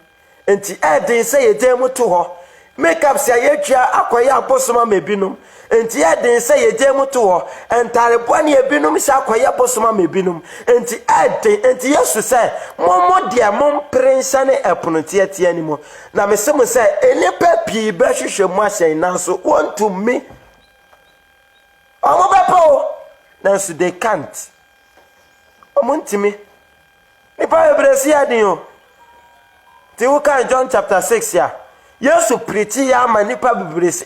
enti eden se ye dem to ho makeup se ye twa akoya abosoma ma ebinom enti eden se ye dem to ho entare bone ebinom se akoya abosoma ma ebinom enti Yesu se momo de mom prensa ne eponotiatia ni mo na mesemo se enipa pii be hwehwemu ahyen nanso want to me Omo bepo. Nanso they can't. Omo ntimi. Nipa bebresi adin o. Ti wo kan John chapter 6 ya. Yesu preach ya ma nipa bebresi.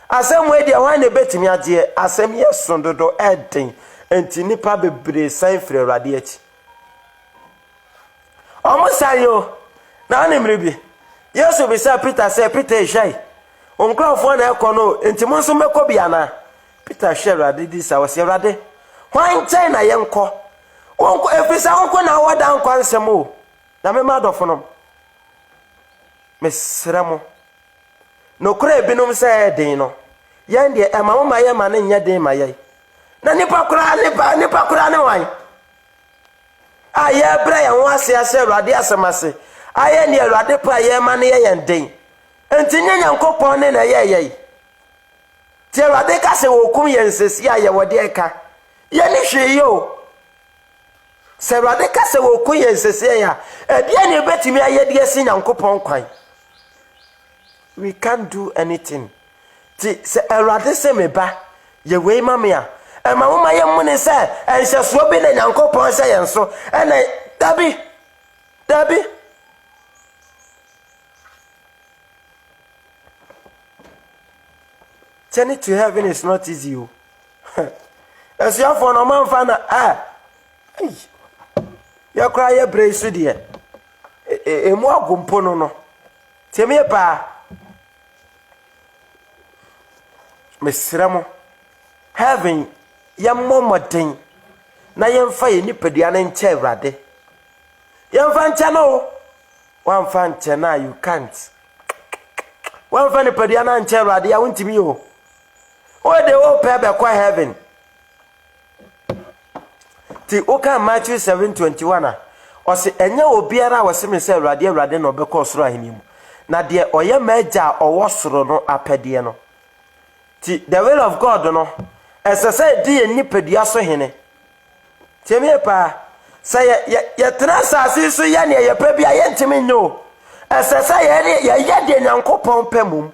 Asem we dia wan na betimi age asem yeson dodo eden. Enti nipa bebre san firi Awurade achi. Omo sayo na animre bi. Yesu bi say Peter say Peter shey. Onkrofo na ekono enti mo nso mekọ bia na. Peter shey Awurade di sa wose Awurade. Hwan chen na yenko. Onko efisa onko na woda nkwa nsem o. Na me ma dofo nom. Mesramo. No kura binom say den no. Yan de ema mo maye ma ne nya den maye. Na nipa kura ne wan. Aye bra ya ho ase Awurade asemase. Aye ne Awurade pa ye ma ne ye den. Enti nyankopon ne na ye. Ti Awurade ka se wokum ye nsesi aye wode eka. Ye ni hwe yo. Se Awurade ka se wokum ye nsesi ya. E bia ne betimi aye de esi nyankopon kwan. We can't do anything. Ti se Awurade se meba ye we ma me a. E ma wo ma ye mu ne se enhyeso bi na nyankopon se ye nso. E na Dabi. Journey to heaven is not easy. As you for no man fan you cry your brace with dear. A more gumpono no. Tell me pa Miss Ramo. Heaven yam mama thing. Na yam fire nipediana in chair rade. Yam fan channel. One fan chana you can't. One fan nipediana in chair rade. I want to be you. Oh, they all pay back heaven. Ti oka Matthew 7:21 o se enya obiara wo se me se Awurade no be ko soro ahenimu na de oye maja owo soro no apede no ti the will of God no esese di enipadua so hene ti me pa say ye transase so ye ne ye pa bia ye ntimi nyo esese ye de nyankopon pamum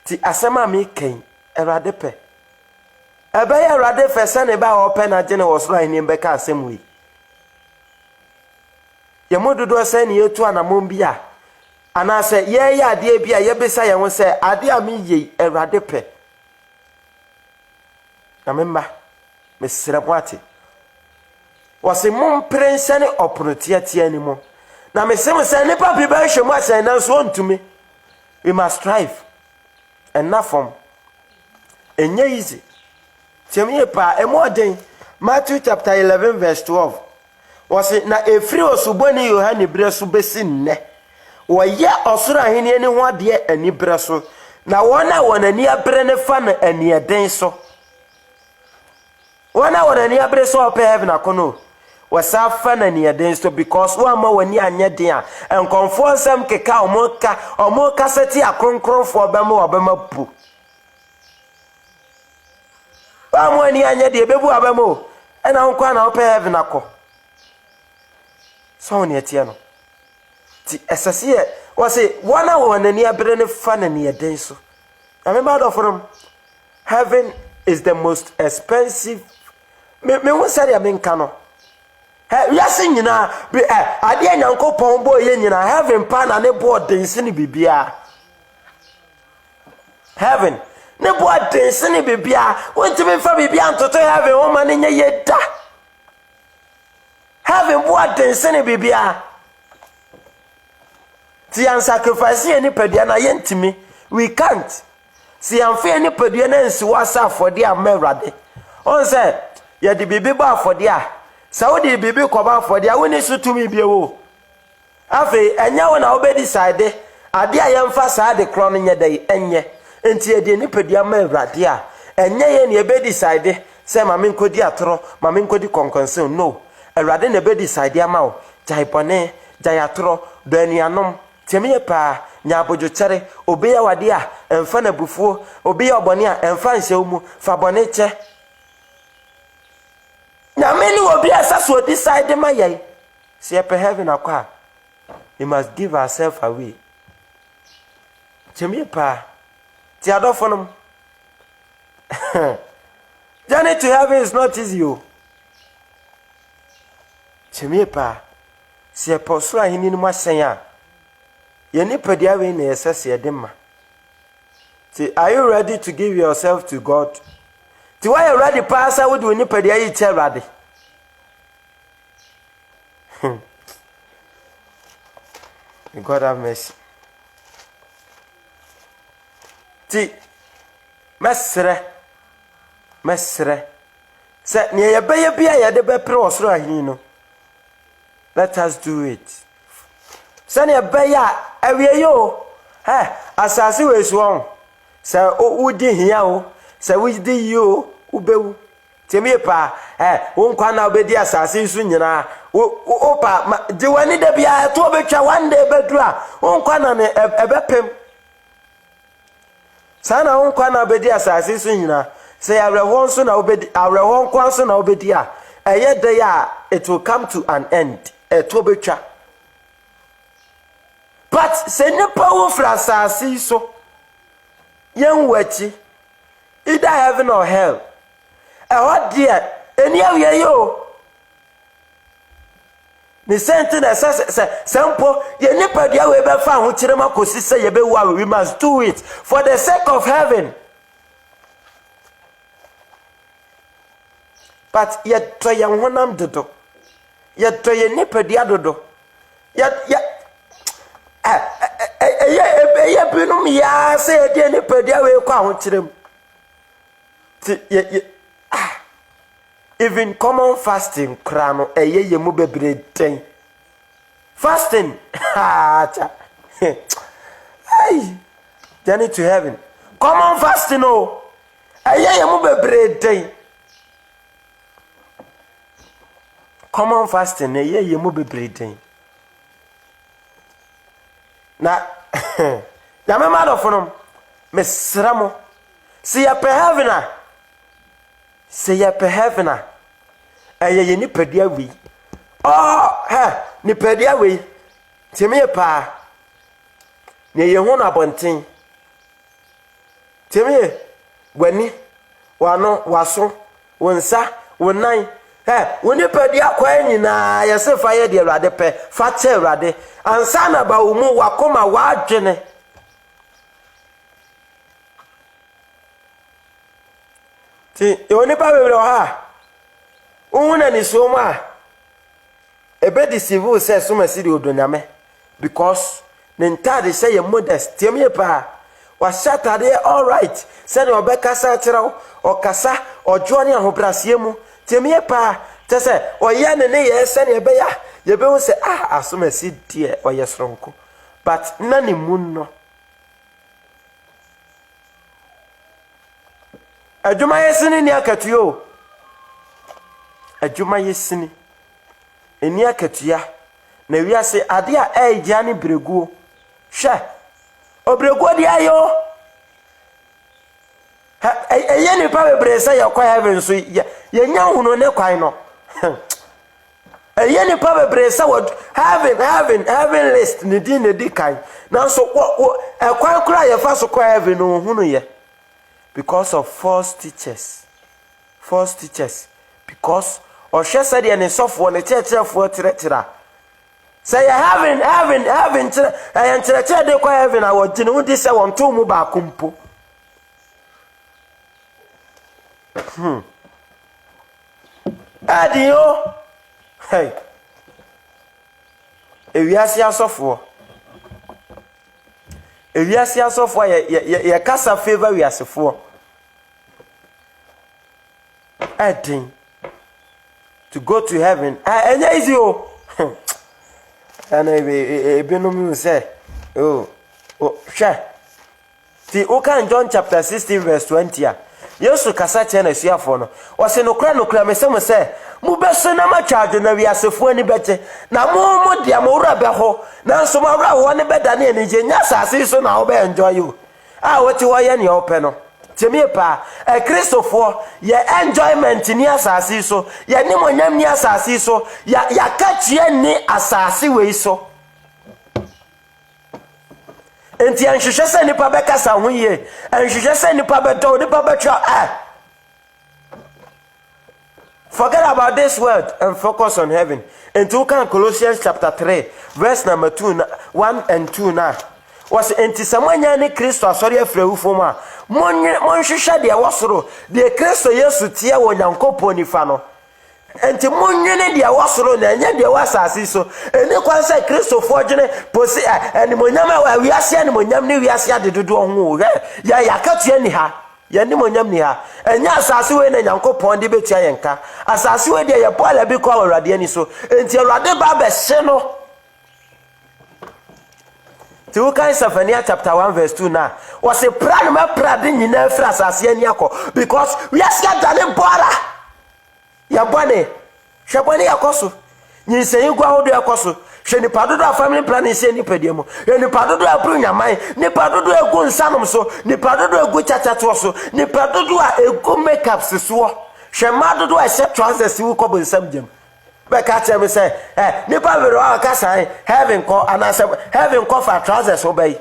ti asema mi ken Awurade pe ebe ya Awurade fese ne ba open na gene wosoro ahini mbeka asem wi ye mododo se ne yetu anamon bia ana se ye ya ade bia ye besa ye ho se ade a mi ye Awurade pe na memba mesere boate wose mom prense ne opportunity ani mo na mesem se ne pa bi ba hwemu asen na so ntumi we must strive enough from enye easy Chemie pa emoden Matthew chapter 11 verse 12 was na efri osuboni Yohane breso besi nne wo ye osoro ahene ni ho ade ani breso na wona wonani abre ne fa na ani eden so wona wonani abre so ope heaven akono wasa fa na ani eden so because wo ama wani anye den a enkonfo nsem keka omoka seti akronkronfo obema pu Amwani anya de bebu abamo ena nkwa na ope heaven akọ so ne etie no ti esase wase wana wonani abre ne fa na ne eden so remember from heaven is the most expensive me won sare amenka no yase nyina ade anyankopon bo ye nyina heaven pa na ne bo dense ne bibia heaven ne bo adense ne bibia wontimi fa bibia antoto heaven wo ma ne nye yeda heaven bo adense ne bibia ti an sacrifice any pedia na yentimi we can't si an fe any pedia na nsi wasa afode amerade on say ye de bibi ba afode a saudi bibi ko ba afode a woni sutumi biewo afi enya wona obedi side ade a yemfa sa de kro no nye dai enye enti ede ni pedia ma awrade a enye ye ne be decide say ma men kodi atoro ma men kodi konkonsen no awrade ne be decide ama o jaipone jayatoro do anuanom temiye pa nya abojo chere obe ya wade a emfa na bufuo obe ya obone a emfa nhyewmu fa bone che na meni obi asaso decide ma yai se pe heaven akwa we must give ourselves away temiye pa Ti adofonum. Journey to heaven is not easy. Chimie pa. Se posura hini ni masenya. Ye nipadia we na yesese yedema. Ti are you ready to give yourself to God? Ti why you ready pastor would we nipadia yi che ready? God have mercy. Ti mesre se ne ye beye bia ye de be pre osoro ahini no. Let us do it. Se ne beye awie yo asase we so se udi hia o se wudi yo ubewu temi pa wo nkwa na obedi asase su nyina o pa de wani da bia to betwa one day bedura wo nkwa na ne ebepem sana wo nkwa na obedi asase su nyina se awerehon so na obedi awerehon nkwa so na obedi a eye day a it will come to an end to betwa. But se nipa wo fra asase so yen wachi either heaven or hell. What dear? Any of you? The sentence says, "Sample, you never dear we be found who chirema kosi say we must do it for the sake of heaven." But yet try and honam dodo. Yet try and nipper dear dodo. Yet binum ya say dear nipper dear we count chirem. Even common fasting krano eye ye mu bebre ten. Fasting hey, journey to heaven. Common fasting oh eye ye mu bebre ten. Common fasting eye ye mu bebre ten. Na ya me mad of no mesramo see ya pe heaven say ya pe heaven ye nipadia wi nipadia wi temi pa ne ye hu na bonten temi wani wano waso wonsa wonan woni padia kwa nyina yese fa ye de Awurade pe fa che Awurade ansa na ba umu wakoma wadwene ti oni pa we ha una ni soma ebe deceive say soma si de odonyame because nentade say ye modest temi pa wa shatade all right say no obekasa kirawo okasa ojo ne ahobrase mu temi pa te say oye ne ye say ne ebe ya ye be hu say asoma si de oye sronko but nani munno adwuma yesini ni akatuyo adwuma yesini eni akatua na wiase ade a eja ne breguo hwe obreguo di ayo eye ni pa bebrese ya kwa heaven so ye nya huno ne kwan no eye ni pa bebrese what heaven list ni di kan na so kwan kura ye fa so kwa heaven no huno ye because of false teachers because or she said and sofo ne church for tira say heaven and church dey kwa heaven I want to dey say won to mu ba kumpo adio hey ewiase asofo ye kasa favor wiasefo adding to go to heaven and easy oh and ebenum say oh sure ti okan John chapter 16 verse 20 yesu kasa che na suafo no o se no kra mesem say mu beso na ma charge na wiasefo ani bete na mo dia mo wura be ho na nso ma wura ho ne beda na ni je nya sase so na wo be enjoy you woti wo ye ne ope no temi pa Christopher ye enjoyment ni asase so ye ni monyam ni asase so ya ka tie ni asase we so enti anhwehwe se nipa bekasa ho ye anhwehwe se nipa bedo nipa betwa forget about this world and focus on heaven. And you can Colossians chapter 3 verse number 1 and 2 now. Was enti samanya ni Kristo asori afrewu foma monhwehwe de wasoro de Kristo Yesu tie wo Nyankopon nifa no enti monwene de wasoro na nya de wasase so eni kwanse Kristo fo dwene posi eni monyam a wiase eni monyam ni wiase adedodo ho ya yakatu ani ha ya ni monyam ni ha enya asase we na Nyankopon de betia yenka asase we de ye bola bi kwa awurade ani so enti awurade ba be hye no. To Zephaniah chapter 1 verse 2 now. Was a plan me prade nyina fra asase ani akọ because we are done bora. Ya bone. Hwebone yakoso. Nyinsen gwa hodo yakoso. Hwe ni padodo family planning se ni pediemo. Hwe ni padodo apru nyaman, ni padodo egu nsanom so, ni padodo egu chachato so, ni padodo egu makeup so. Hwe madodo a set trousers wu ko bonsam gem. Beka tell me say nipa we ro aka san heaven call and I say heaven call for trousers obey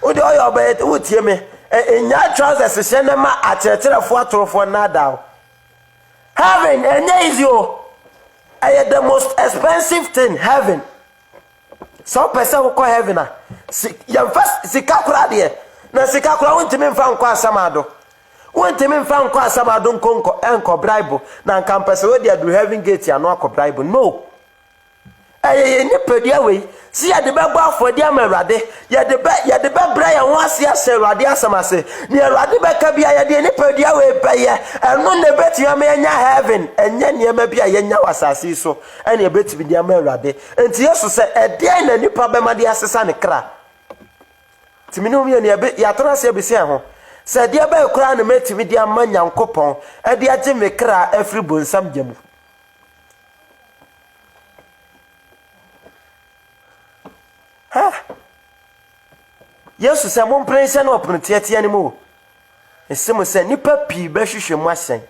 odi oyo obey utie me enya trousers se na ma acheterefo atorofo na down heaven enya is you the most expensive thing heaven so person call heaven na ya first sikakura de na sikakura wontimi mfa nko asamado wontimi mfa nko asamado nkonko enko bribe na campus we dey do heaven gate ya no akọ bribe no ni pedia we si ya de bebo afodi amerade ya de be bra ya ho ase ase rade asamase ni rade be ka bia ya de ni pedia we beye eno ne beti ya me nya heaven enye ne ma bia ya nya wasase so ene e beti bia amerade enti yesu se ede na nipa be ma de asesa ne kra timinu mi ne ya tora se be se ho se de be kra na metimi de ama Nyankopon e de age me kra afri bonsam gyamu. Yesu se mon prense na oprontiate ani mo esimo se nipa pi be hwehwe mu asen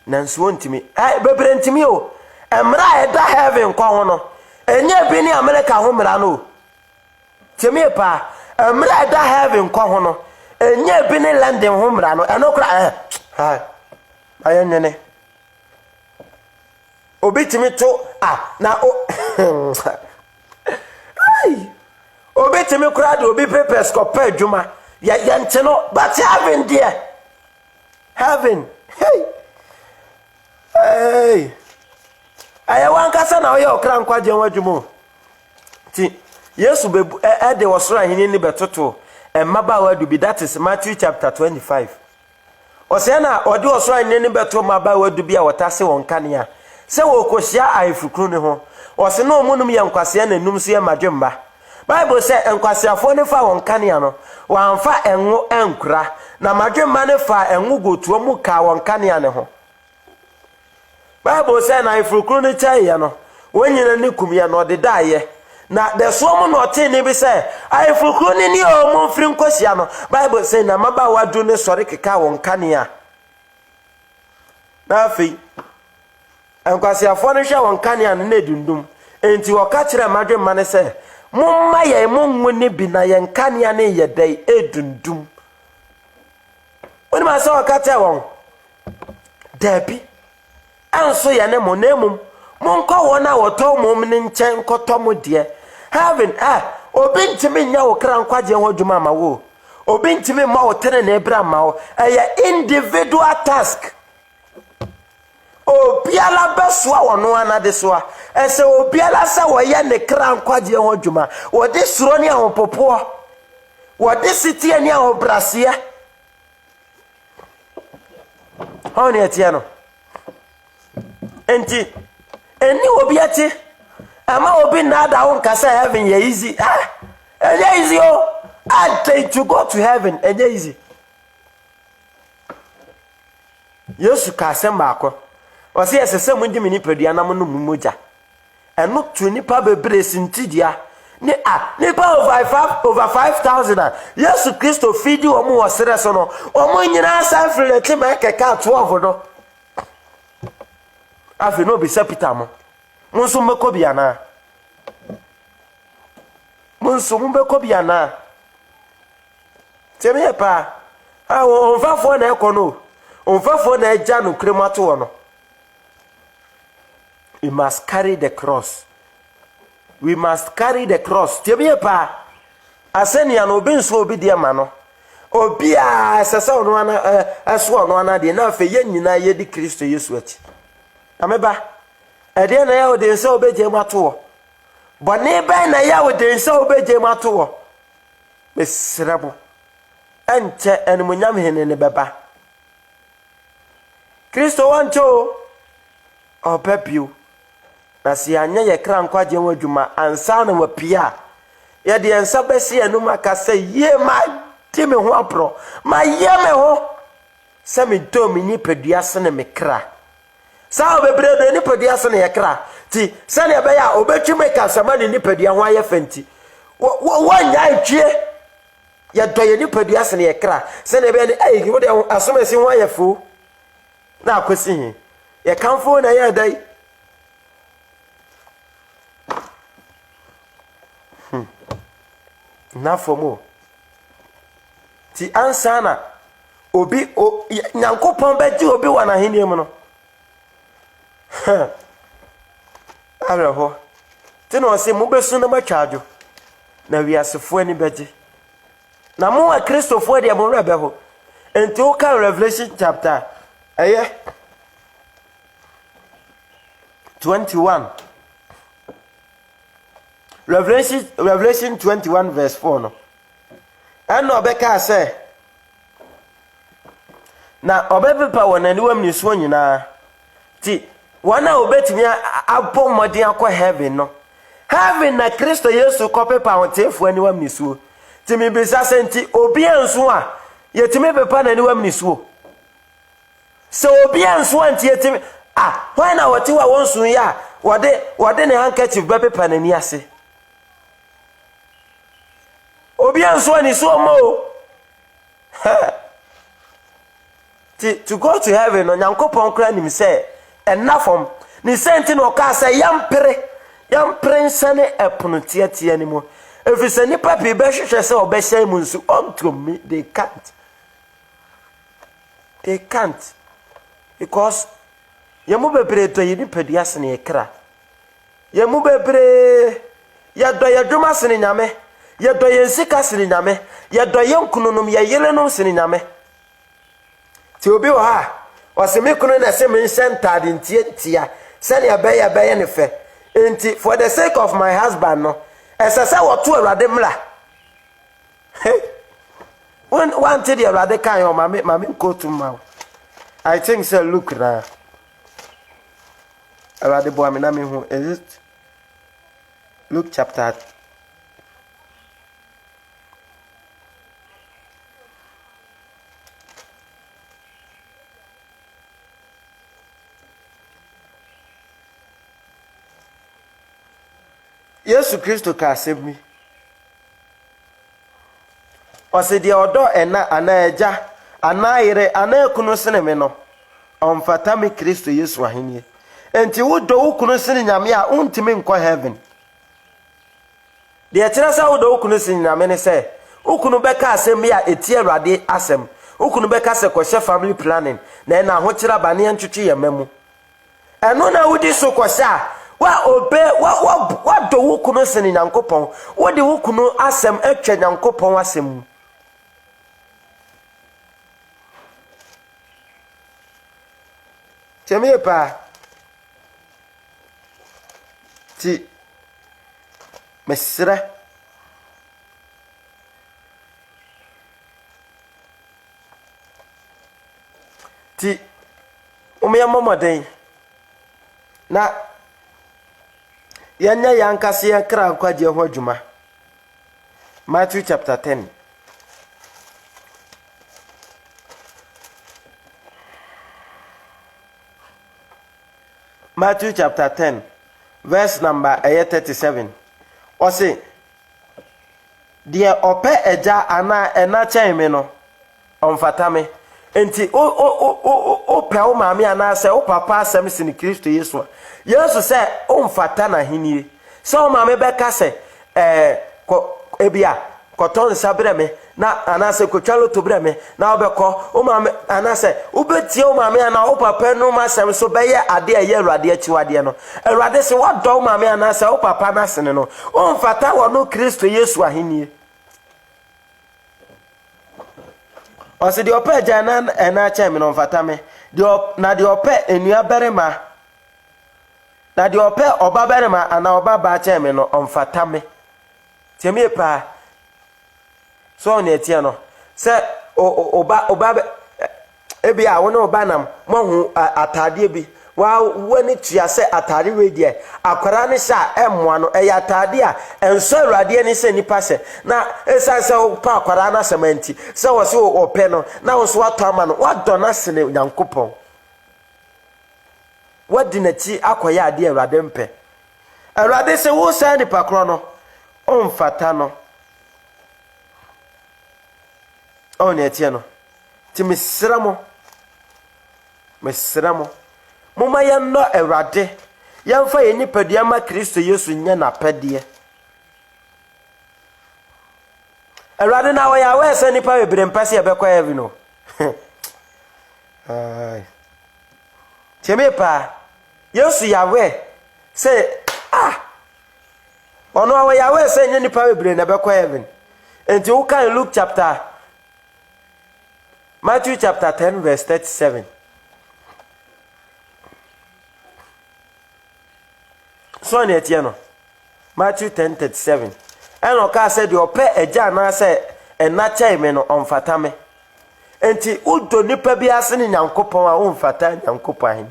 nanso wontimi bebre ntimi o emra eda heaven kwa ho no enye bi ni America ho mra no timi pa emra eda heaven kwa ho no enye bi ni London ho mra no eno kra ayenene obi timi to na o obi timi kura de obi papers ko pa adwuma ya nte no but heaven there heaven hey aya wan kasa na oya okra nkwaje wadwumo ti Yesu be de wosoro ahini ni betoto mmaba wadu bi that is Matthew chapter 25 ose na ode wosoro ahini ni beto mmaba wadu bi a wotase won kanea se wo kosia aifukru ne ho ose na omunum ye nkwase na num so ye madwemba Bible say enkwasiafo ne fa won kanea no wanfa enwo enkura na madwemba ne fa enwo gotuo mu ka won kanea ne ho Bible say na ifukru ne chaye no wonyina ne kumya no de daaye na the so no tin ne bi say ifukru ne ni o mu firi nkosia no Bible say na maba wadu ne sori keka won kanea na afi enkwasiafo ne hwe won kanea ne dundum enti woka kire madwemba ne say mumma ye mungu ni bi na ye nkania ne ye dai edundum oni ma so akata won dabi anso ye ne monamum monko wona woto mum ne nchen koto mo de heaven obi ntimi nya wo kra nkwaje ho dwuma ma wo obi ntimi ma wo tere na ebra ma wo individual task obiala beswa wono anade soa ese obiala sa wo ye ne kra nkwaje ho dwuma wo de suro ne ahopopo wo de sitie ne ahobrasia hone etia no enti eni obiati ama obi na da won kasa heaven ye easy easy to go to heaven easy Yesu ka semba akọ Osi esese mundi mini pedua na mo no mumoja eno tu nipa bebre sintidia ni nipa over 5,000 Yesu Kristo fidi o mu wosere so no o mu nyina san freleti ma keka 12 no afi no bi sepita mo nso meko bia na munso mubeko bia na teme pa on va fo na ekono on va fo na eja no kremato wo no. We must carry the cross. We must carry the cross. Teme pa asenia no obi nso obi de ma no obi a sesa ono ana aso ono ana de na afa ye nyina ye di Kristo Yesu ati ameba ede na ya ode nso obeje mato wo bone ben na ya ode nso obeje mato wo mesrebo ente enmunyam hene ne beba Kristo wancho obabio na si anya ye kra nkwaje wadwuma ansa na wapia ye de ensa besi enum aka se ye ma ti me ho apro ma ye me ho se me do me ni padua se ne me kra sa obebre do ni padua se ne ye kra ti se ne be ya obetwi me ka sama ni padua ho aye fanti wanya atwie ye do ye ni padua se ne ye kra se ne be ni wo de asomasi ho aye fu na akwesi ye kanfo na ye dai na fomo ti ansana obi nyankopon beji obi wana hini mu no areho ti no se mu besu na matwajo na wiasefo ani beji na mu a Kristofo de mo rebe ho enti o ka Revelation chapter 21 Revelation 21 verse 4 no and obeka say na obepepa wona ni wam ni so nyina ti wana obetimi apo modin akọ heaven no heaven na Kristo Yesu kopepa wontefu ani wam ni so ti mi bisa senti obi anso a yetimi pepa na ni wam ni so so obi anso anti yetimi when na woti wa wonso ya wode ne handkerchief bepepa na ni ase obi anso ani so mo to go to heaven on yankopon kra nim say enafom ni senti no ka say yampre nsane epono tiatia ni mo efise ni papi be hwehwe say obehye mu nsu unto me they can't because yemu bebre to yini padua sene ekra yemu bebre ya do yadwuma sene nyame ye do yensika sene nyame ye do yenkununum ye yelenum sene nyame ti obi wo ha waseme kunu na se men sentade ntia sene abeya ne fe enti for the sake of my husband no esese woto awrade mla when one to the awrade kan yo mama ko to ma I think say look na awrade bo amina me hu is it Luke chapter Yesu Kristo ka asemi o se de odo ena anaja anayire anakunu sene me no omfata me Kristo Yesu ahenie enti wodo ukunu sene nyame a untimi nkọ heaven de kire sa wodo ukunu sene nyame ne se ukunu beka asemi a eti awrade asem ukunu beka se kwhye family planning na ho kire bane ntwetwe yemamu eno na wudi so kwhye wa obe wa do wukunu sene nyankopon wo de wukunu asem atwa nyankopon asem chemie pa ti mesra ti umeya momoden na yanya yankase yakra kwaje ho adwuma Matthew chapter 10 Matthew chapter 10 verse number 37 o say de ope eja ana ena cheme no omfata me enti o pe o maami ana se o papa asem sin Kristo Yesu Yesu se o mfata na hinie se o maami be ka se ebia koton sabre me na anase kotwalo to bre me na obekọ o maame anase ubetie o maame ana o papa no masem so beye ade eye Awurade achiwade no Awurade se wodọ o maame anase o papa na sene no o mfata wo no Kristo Yesu ahenie o se de opa jana ena cha me no mfata me de opa enua berema na de opa oba berema ana oba ba cha me no mfata me tiemie pa so na etie no se oba ebi a wona oba nam mo hu atade bi wa wani tua se atade we die akwara ne sha emmoa no eya atade a enso Awurade ni se nipa se na esa se pa akwara na semanti se wo se ope no na wo so wato ama no wado na se ne Nyankopon wadi na ti akoya ade Awurade mpe Awurade se wo sa nipa kro no omfata no on etie no ti mesramo moma ye no Awurade yemfa ye nipadua ma Kristo Yesu nya na pede Awurade na wo ya we se nipa bebre mpase ebekọ heaven no ai teme pa Yesu ya we se ono wo ya we se nya nipa bebre na ebekọ heaven enti wo kan Matthew chapter 10 verse 37. So na etie no. Matthew 10:37. Eno ka said the ope eja na say ena chai me no omfata me. Enti udo nipa bi ase ni Nyankopon a omfata Nyankopon ahen.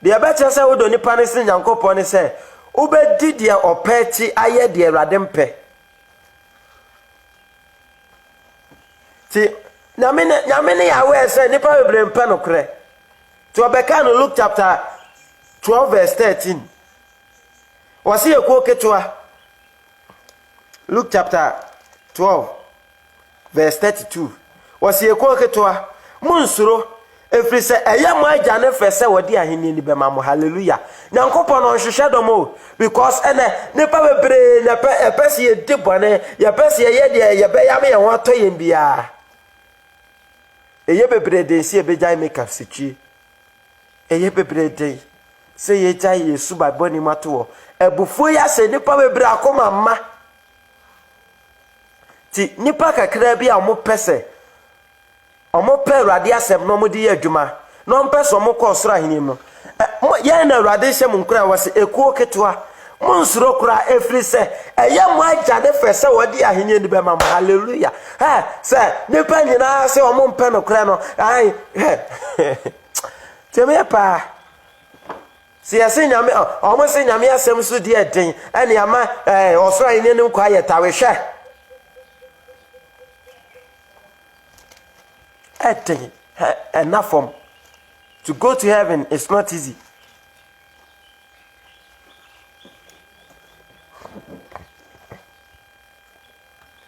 De abeche say udo nipa ne se Nyankopon ne say ubedi de ope ti aye de Awurade mpe. Ti nyamene ya we say nipa bebre mpe no kre. To obeka no Luke chapter 12 verse 13. Wasi ekuo ketwa. Luke chapter 12 verse 32. Wasi ekuo ketwa. Munsuro efri se eyam agya ne fe se wodi aheni ni bema mo hallelujah. Nyankopon no hwehwe domo because ene nipa bebre na epese ye dibone ye pese ye de ye be yam ye ho to yem bia. Eye bebre de si ebejai make up sichi. Eye bebre de se ye jai Yesu ba boni mato ebufu ya se nipa bebre akoma ma ti nipa kakra bi a mo pese omo pe Awurade asem no mo di ye adwuma no mpese omo ko soro ahini mu ye na Awurade hye mu nkura wase ekuo ketwa Munsuro kura efri se eye mo agya de fe se wodi ahenie ni be ma hallelujah se nipa nyina se omo mpe no kura no ai teme pa si ase nyame omo se nyame asem so di eden ene ama osoro ahenie ni kwa yetawe hwe eden enough from to go to heaven is not easy.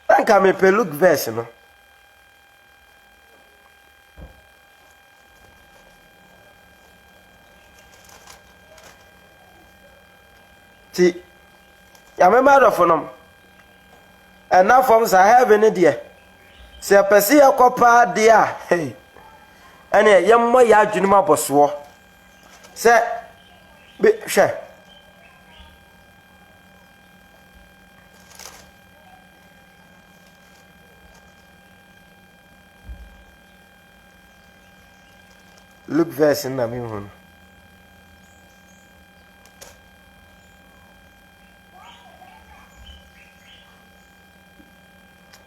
Anka me pe Luke verse no. Ti ya me mad of no. Enough from sa heaven there. Se apese yakopa dia hey. Ene yemmo ya adwunum aboso. Se be hwe Luke verse na mi hun.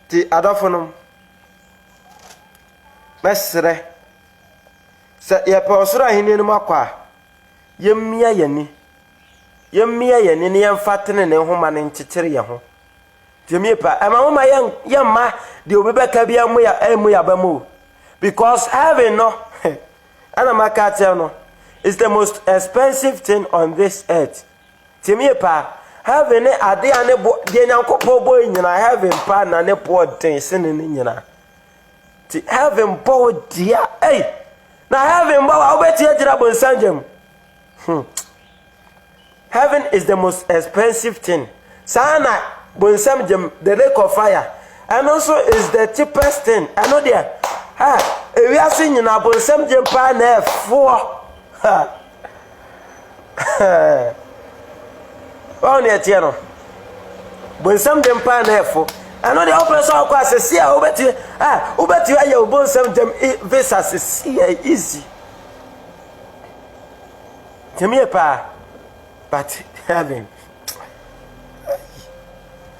Ti adafonum. Mesre. Se ye pe osoro ahini no makwa. Yemmia yani. Yemmia yani ne yemfatene ne homa ne nkyekere ye ho. Temi pa ama homa yemma de obebeka bia mu ya ba mu. Because having no no, it's the most expensive thing on this earth. Timi pa having ade ane de Nyankopon boy nyina having pa na ne po den sene ne nyina. Ti having bo dia na having bo obeti agira bonsanjem. Heaven is the most expensive thing. Sana bonsam gem the lake of fire and also is the cheapest thing. I know there. We are seeing na bonsam gem pa na efo. Oh ne tie no. Bonsam gem pa na efo. I know the open so kwa sesi a obeti aye bonsam gem visa sesi easy. Tell pa but heaven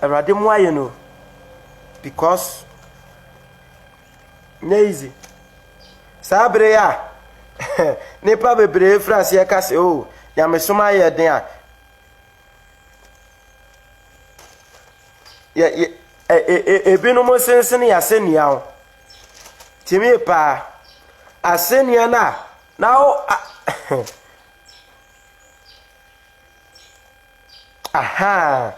Erade mo aye no because easy sabre ya ne pa bebre France ya kase o ya mesoma ye den a ya ebinu mo sensen ya senia o timi pa asenia na o aha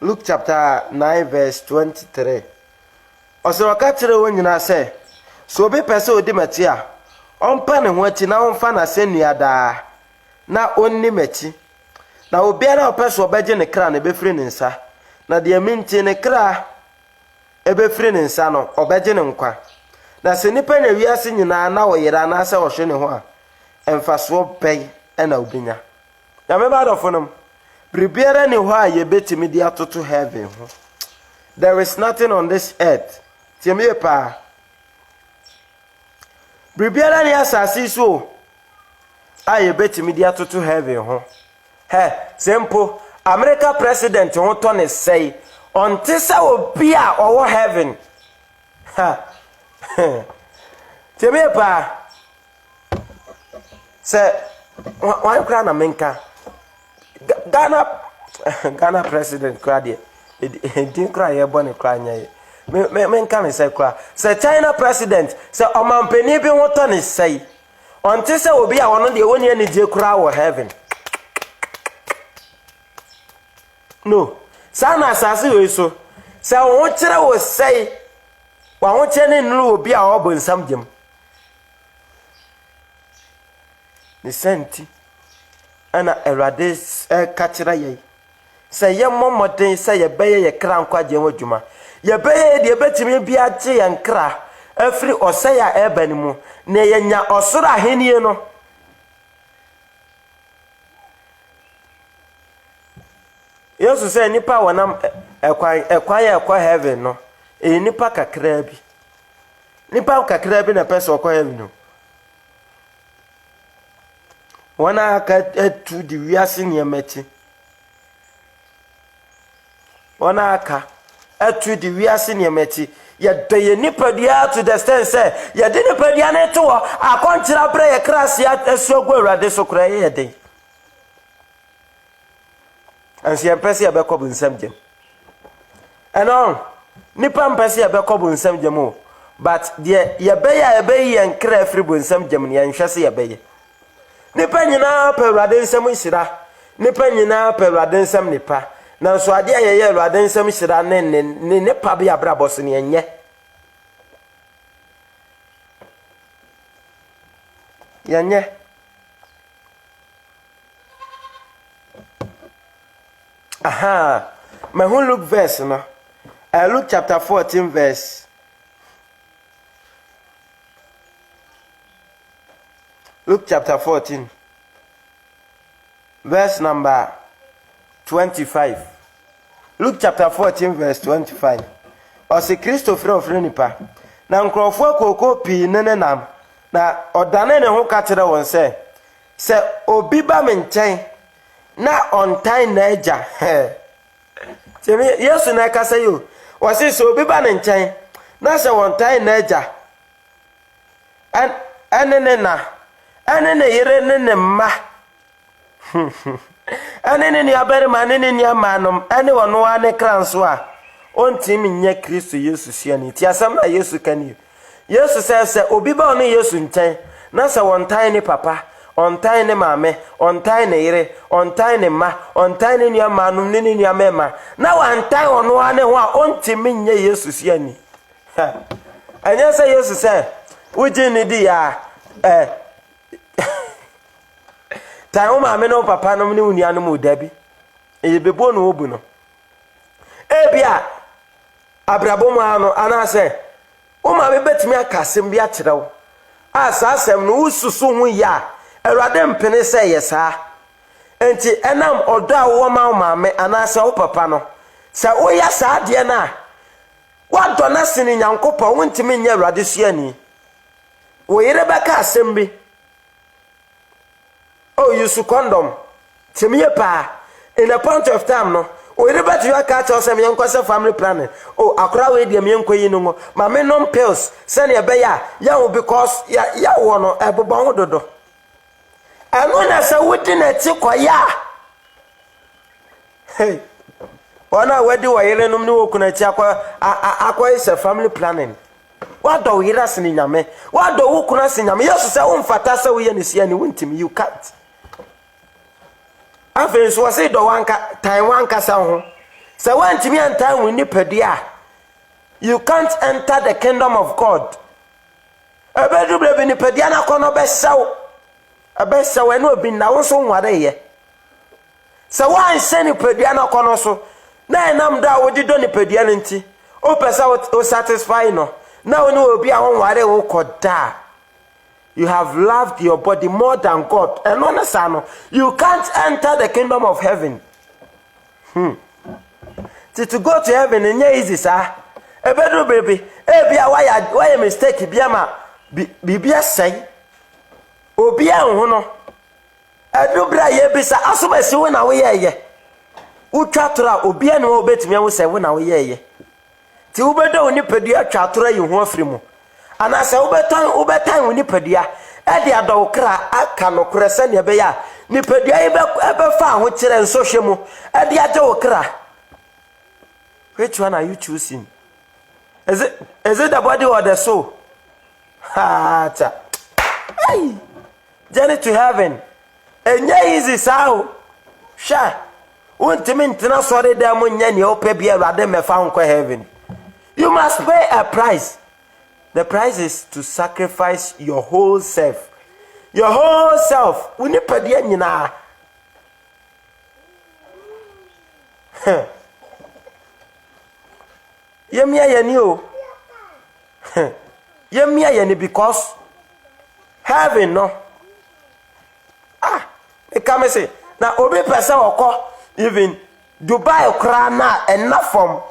Luke chapter 9 verse 23. Osoro ka kire wonyina se so obi pese odi mati a ompa ne ho ati na omfa na senua daa na onni mati na obiara opese obeje ne kra na befiri ne nsa na de aminti ne kra ebefiri ne nsa no obeje ne nkwa na se nipa na wiase nyina na oyera na se ohwe ne ho a emfaso pei na obinya na me ba dofonom Prepare ni ho aye betimi dia toto heaven ho. There is nothing on this earth. Tiemie pa. Prepare ni asasi so aye betimi dia toto heaven ho. Simple. America president ho to ne say until say obi a owo heaven. Tiemie pa. Say wan kra na menka Ghana president crade din cry e bone cry nya me nka me say cry say China president say omampani bi woto ne say until say obi a wono de woni ani je cry wo heaven no sana asase we so say wo kire wo say wa wo kire ne nuru obi a obo nsam gem ni senti ana Erade kachira ye say ye momoden say ye beye ye kra nkwa je wadwuma ye beye de betimi bia gye ye nkra afri osaya ebanimu na ye nya osoro ahenie no Yesu say nipa wonam ekwa heaven no nipa kakra bi na person okwa heaven no wana ka etu di wiase niamati wana ka etu di wiase niamati ya doye nipa dia to the stand say ya de nipa dia na to akonchira bre ye krase asuogo Awurade so kra ye den ansi empese ya bekobu nsam gem eno nipa mpese ya bekobu nsam gem o but de ye beyi ye nkra afri bo nsam gem ne yanhwese ye beye nipa nyina pa Awurade nsam hira nipa nyina pa Awurade nsam nipa na so ade ayeye Awurade nsam hira ne nipa bi abrabos ne enye yenye aha my whole Luke verse no Luke chapter 14 verse Luke chapter 14 verse number 25. Luke chapter 14 verse 25. Ose Christopher of Renipa. Na nkrofo akoko pi nenenam. Na odane ne ho ka kire won se obi ba me nchen na ontan na eja. Temi Yesu na ka se yo. Wose se obi ba ne nchen na se ontan na eja. Anene yere nene ma anene ni abere ma anene ni amanom ane wono ane kranso a ontimi nye Kristo Yesu siani ti asam na Yesu kani Yesu se obi ba ono Yesu nchen na se wontan ni papa ontan ni maame ontan ni yere ontan ni ma ontan ni amanom ni amema na wantan ono ane ho a ontimi nye Yesu siani anya say yesu say wuji ni di ya tai o ma me no papa no ne unia no mu dabi e bebo no obu no bia abrabo mu ano ana say o ma me betimi akasem bi a kirew asasem no ususu hu ya Awurade mpene say yesa enti enam odo a wo ma me ana say o papa no say o ya sa de na wa do na sini Nyankopon wontimi nya Awurade suani wo yire beka asem bi oh use condom timiye pa in a point of time no o yire betu ya ka cha osem yenkwase family planning oh akora we de yenkoyi no ma me nom pills sene ebe ya wo because ya wo no ebobo ho dodo anu na sa wudi na ti koya hey ona wedi wo yire num ni wo kuna ti akwa is a family planning what do we ras ni nyame what do wo kuna si nyame yesu say wo mfata say wo ye ne sia ni wontimi you can't afen so say do wanka time wanka sa ho say wontimi antan wo ni padia you can't enter the kingdom of God abedu bre ni padia na kono be saw abesaw eno obi na wo so nware ye say wan se ni padia na kono so na enam da wo dido ni padia nti o pesa o satisfy no na oni obi a won ware wo koda you have loved your body more than God and no you can't enter the kingdom of heaven to go to heaven enye easy sir ebedu baby bia why mistake bia ma bibia sai obi a ho no edu bra ye bisa asomasi wo na wo ye utwatora obi a no obetimi wo sai wo na wo ye ti ubedo oni padua twatora yi ho afiri mu ana se ubetan oni padua e de adokra aka no korese ne be ya ni padua ebe fa ho kire nso hwe mu e de aje okra which one are you choosing is it the body or the soul ha ta hey journey to heaven enye easy sao sha untimi ntina sori da mu nya ne opa bia Awurade mefa ho kwa heaven. You must pay a price. The price is to sacrifice your whole self. Your whole self. We need padia nyina. Yemia yani o. Yemia yani because heaven no. It come say na obi person okọ even Dubai kra na enough from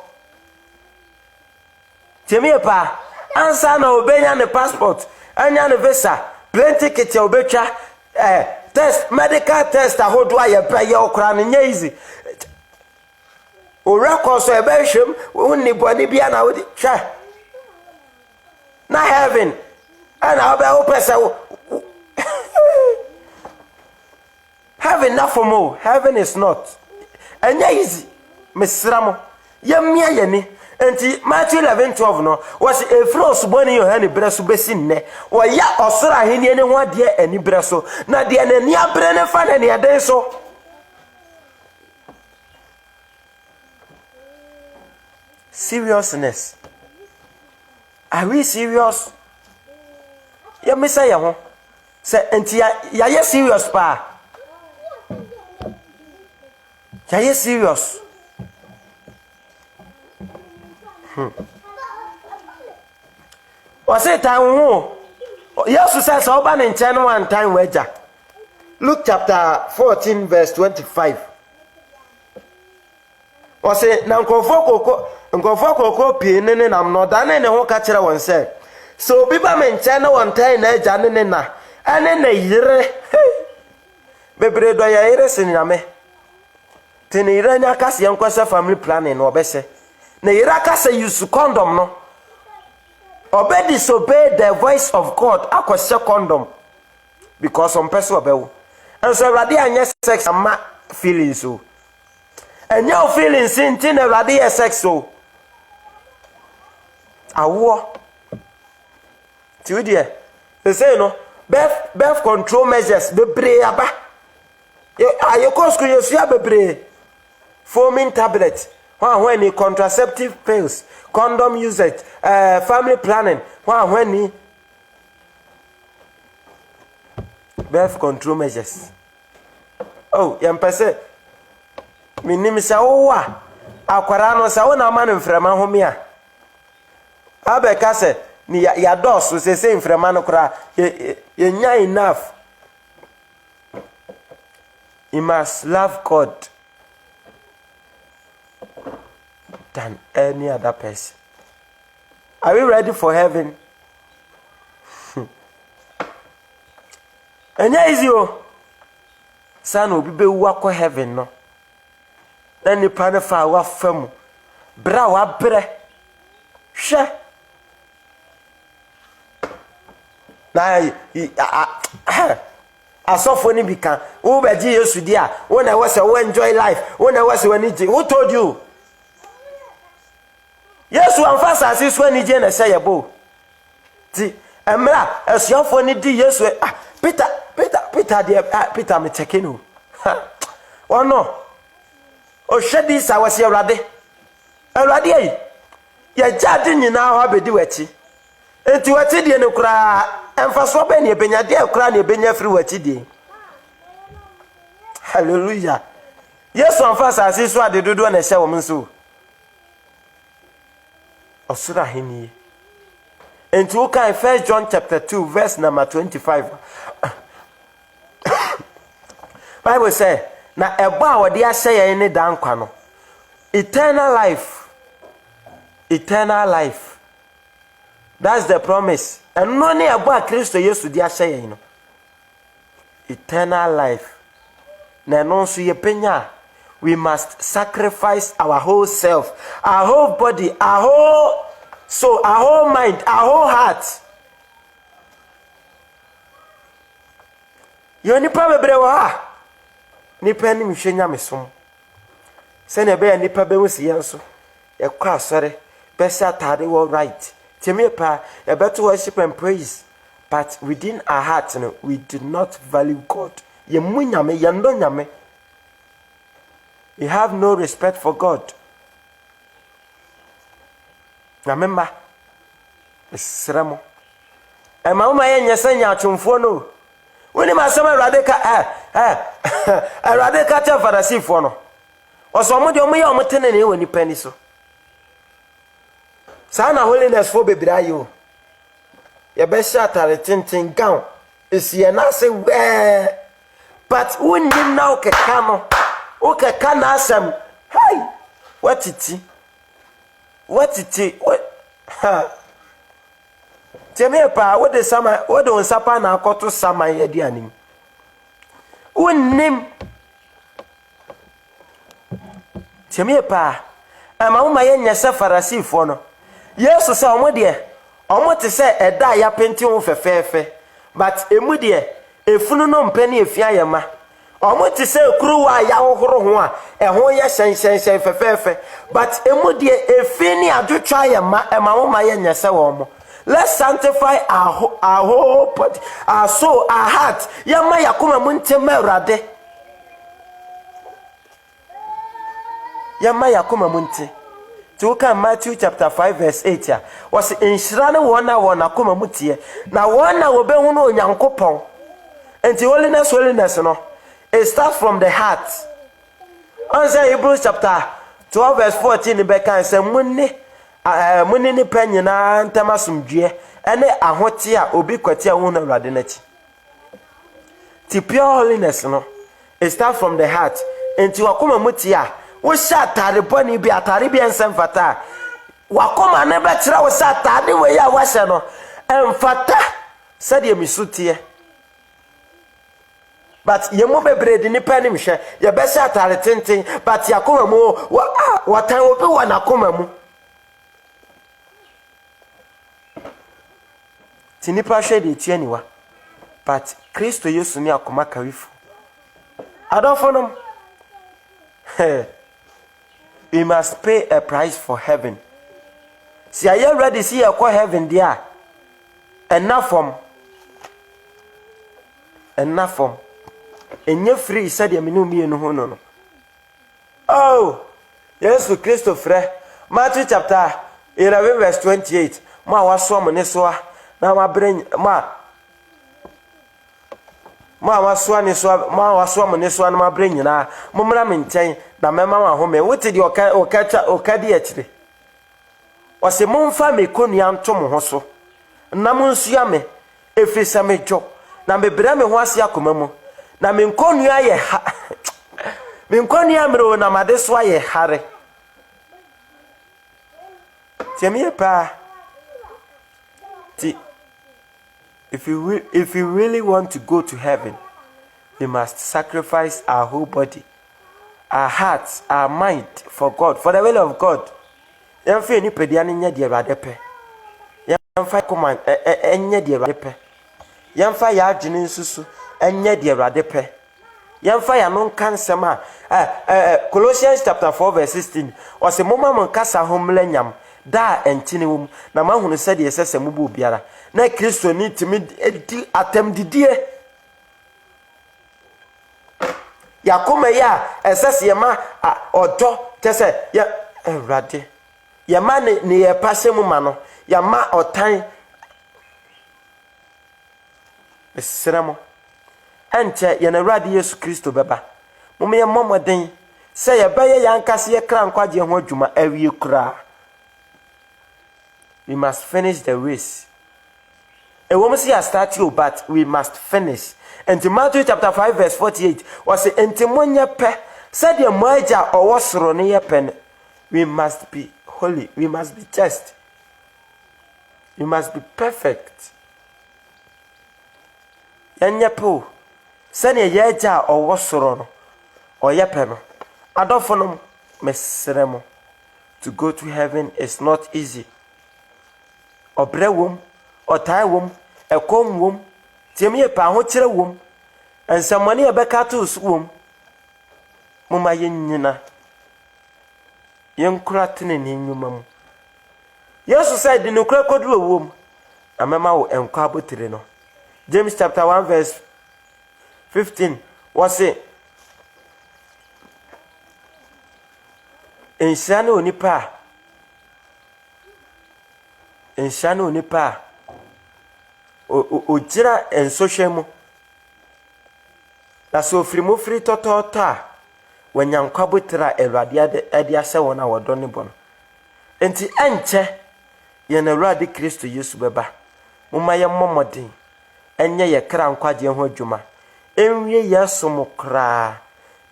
Temie pa ansa na obenya ne passport anya ne visa plane ticket ya obetwa test medical test ahodo aye pa ye okra ne nya easy o record so ebe hwem wonni boni bia na wodi twa na heaven ana obe o pesa heaven na for mo heaven is not anya easy mesramo yemia ye ni enti Matthew 11:12 no was a frost boni Yohane breso besi nne wo ya osoro aheni ne ho ade ani breso na de na ni abre ne fa na ne ade so seriousness. Are we serious? Ya mesa ya ho se enti ya ye serious pa ya ye serious. Was it time who? Yes, says Oban in China one time wager. Luke chapter 14, verse 25. Was it Nankofoko pin and I'm not done in the whole catcher one said. So people in China one time na janina and then a year. Bebe do ya ire siname. Tiniranya kasi yankwasa family planning or bese. Na iraka say use condom no. Obey disobey the voice of God akwase condom because some person obey. And so ready anya sex ama feelings so. And your feelings in ready sex so. Awo. Ti dear. They say no birth control measures bebre aba. You cause school you see bebre. Foaming tablet. When contraceptive pills, condom usage, family planning, when birth control measures. Oh, yampese minim sha wo a akwara no sha wo na ma no mframa home a abeka se ni ya dos se se mframa no kra ye nya enough. You must love God than any other person. Are we ready for heaven? And yeah, is you son will be walk heaven no. Then the pan fa wa fam. Bra wa bre. She. Na asofo ni bika. Wo be ji Yesu dia. When I was enjoy life. When I was when who told you? Yesu amfasa asiswa ni je na say yebo. Ti emra asiofo ni di Yesu Peter me checking you. Oh no. O shedi sa wase Awurade. Awurade ayi. Ya jade nyina ho abedi wachi. Enti wachi die ne kura emfaso be ne benya de kura ne benya firi wachi die. Hallelujah. Yesu amfasa asiso ade dodo na hye wo mnso. Osura hini. Enti wo kan 1 John chapter 2 verse number 25. Bible say na ebo a wode ahye ye ne dan kwa no eternal life, that's the promise. And no ne ebo a Kristo Yesu di ahye ye no eternal life na no so ye penya. We must sacrifice our whole self, our whole body, our whole soul, our whole mind, our whole heart. You nipa bebre wa nipa ni mhwenya mesom se na be ya nipa be musi yenso e kwa asore be se atade wo right temi pa e beto worship and praise, but within our heart no, we do not value God. Ye munyame ye ndo nyame. We have no respect for God. Remember esramo e ma uma ye nyesa nya atwomfo no. When ma sama radical radical te Pharisee fo no oso mo de o mo ye o mo tene ne woni pani so sa na holiness fo bebira yo ye be sha tare tintin gown esie na se we but wonni na o keka no o keka na asem hey what ha Teme pa wo de sama wo de onsapa na akoto sama ye di anim wonnim teme pa ama wo ma ye nyese Pharisee fo no Yesu sa omo de omo te se eda ya penti wo fefefe but emu de efunu no mpani efia ye ma omo te se kuruwa ya hohoro ho a eho ye hyen fefefe but emu de efini adwotwa ye ma ema wo ma ye nyese wo mo. Let's sanctify our whole body, our soul, our heart. Yama yakuma munte merade. Yama yakuma munte. Tuka Matthew chapter 5 verse 8 ya. Was inshirane wana kuma mutie. Na wana wobe hunu onyankopon. And the holiness no. It starts from the heart. Answer Hebrews chapter 12 verse 14 beka and say munni ni panyina ntama sumdue ene ahote a obi kwati a wona Awurade nachi. The pure holiness no, it starts from the heart. Enti wakoma muti a wo sha atare boni bi atare bi ensemfata wakoma ne be kira wo sha atare we ya wa hye no emfata sade misutie. But yemu bebre di nipa ni mhwe ye be sha atare tenten but yakoma mu watan obi wa na koma mu. Tinipa shede tianiwa but Kristo Yesu ni akoma kawifu adofonom. We must pay a price for heaven. See, are you ready? See, I call heaven there. Enough from. And you're free, said you know me no. Oh, yes, to Christopher. Matthew chapter 11, verse 28. ma waso mo ne so na ma bren ma waso ne so ma waso mo ne so na ma bren nyina mo mra me nchen na mema wa home wote di okadi akire wase momfa me konua nto mo ho so na mo nsua me efisa me dwo na me bra me ho ase akoma mu na me konua ye ha me konua mro na made so ye hare tiamie pa ti if you really want to go to heaven, we must sacrifice our whole body, our hearts, our mind for God, for the will of God. Yamfa ni pedia ne nya de Awurade pe. Yamfa command enye de Awurade pe. Yamfa ya adwene nsusu enye de Awurade pe. Yamfa ya no kan sema Colossians chapter 4 verse 16. O se moma mon kasa homle nyam da entine wom na mahunu se de yesese mubu biara. Na Kristo ni timi di atem didie. Yakoma ya esese yema odo tese ya Awurade yama ne ye pase mu ma no yama otan esremo ante ye na Awurade Yesu Kristo beba mum ye momoden se ye baye yankase ye kra nkwaje ho adwuma awie kura. We must finish the race. A woman say start you, but we must finish. And in Matthew chapter 5 verse 48 was say entimonya pe said the moja or wasro ne pen. We must be holy, we must be just, we must be perfect. Yanya po said ye yeja or wasro no or yepen. Adofonom mesremo. To go to heaven is not easy. Obrewum otaiwum ekomwum tiemie pa ho kirewum ensamane ebeka to suwum muma yenyina yenkura tene ne nyuma mu Yesu said no kura kodu owum amema wo enkwa abotire no. James chapter 1 verse 15 was say enshane onipa ojira ensohwemu na so frimo free totota wanyankwa botira Awurade ade ase wona wodo ne bono enti enche ye na Awurade Kristo Yesu beba mumma ye momodin enye ye kra nkwaje ho adwuma enwie Yesu mokra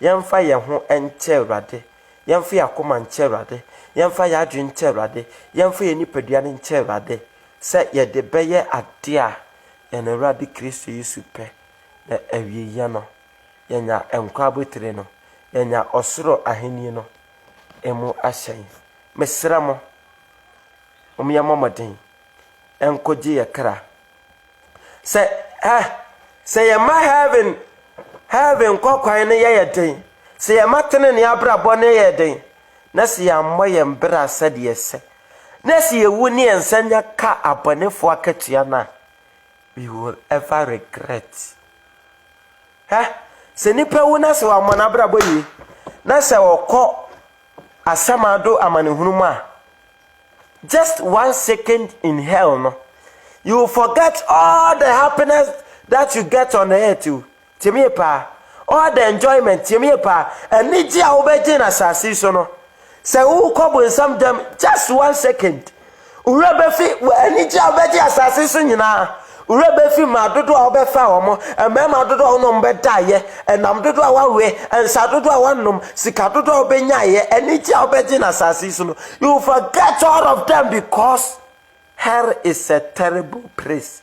yemfa ye ho enche Awurade yemfa yakoma nche Awurade yemfa ya adwen nche Awurade yemfa ye nipadua ne nche Awurade se ye de beye ade a ye na Awurade Kristo Yesu pe na awie ya no yenya enkwa abotire no yenya osoro aheni no emu ahyen mesramo omiya momodin enkoje ye kra se ye ma heaven kokwan ne ye den se ye matene ne abrabo ne ye den na se ya moye mbra sade yese na se ye wuni ensanya ka abonefo akatua na we will ever regret. Se nipa wuna se wa mona abrabo yi na se wokọ asamado amanehunu ma just 1 second in hell no you will forget all the happiness that you get on the earth too. Timi pa all the enjoyment timi pa eniji a obeje na sasi so no se wo kobo nsam dem just 1 second urebe fi eniji a obeje asasi so nyina urebe fi ma dodo a obefa omo emema dodo a onom bedaye enam dodo a wawe ensa dodo a wanom sika dodo a obenyaye eniji a obeje na sasi so no you forget all of them because hell is a terrible place.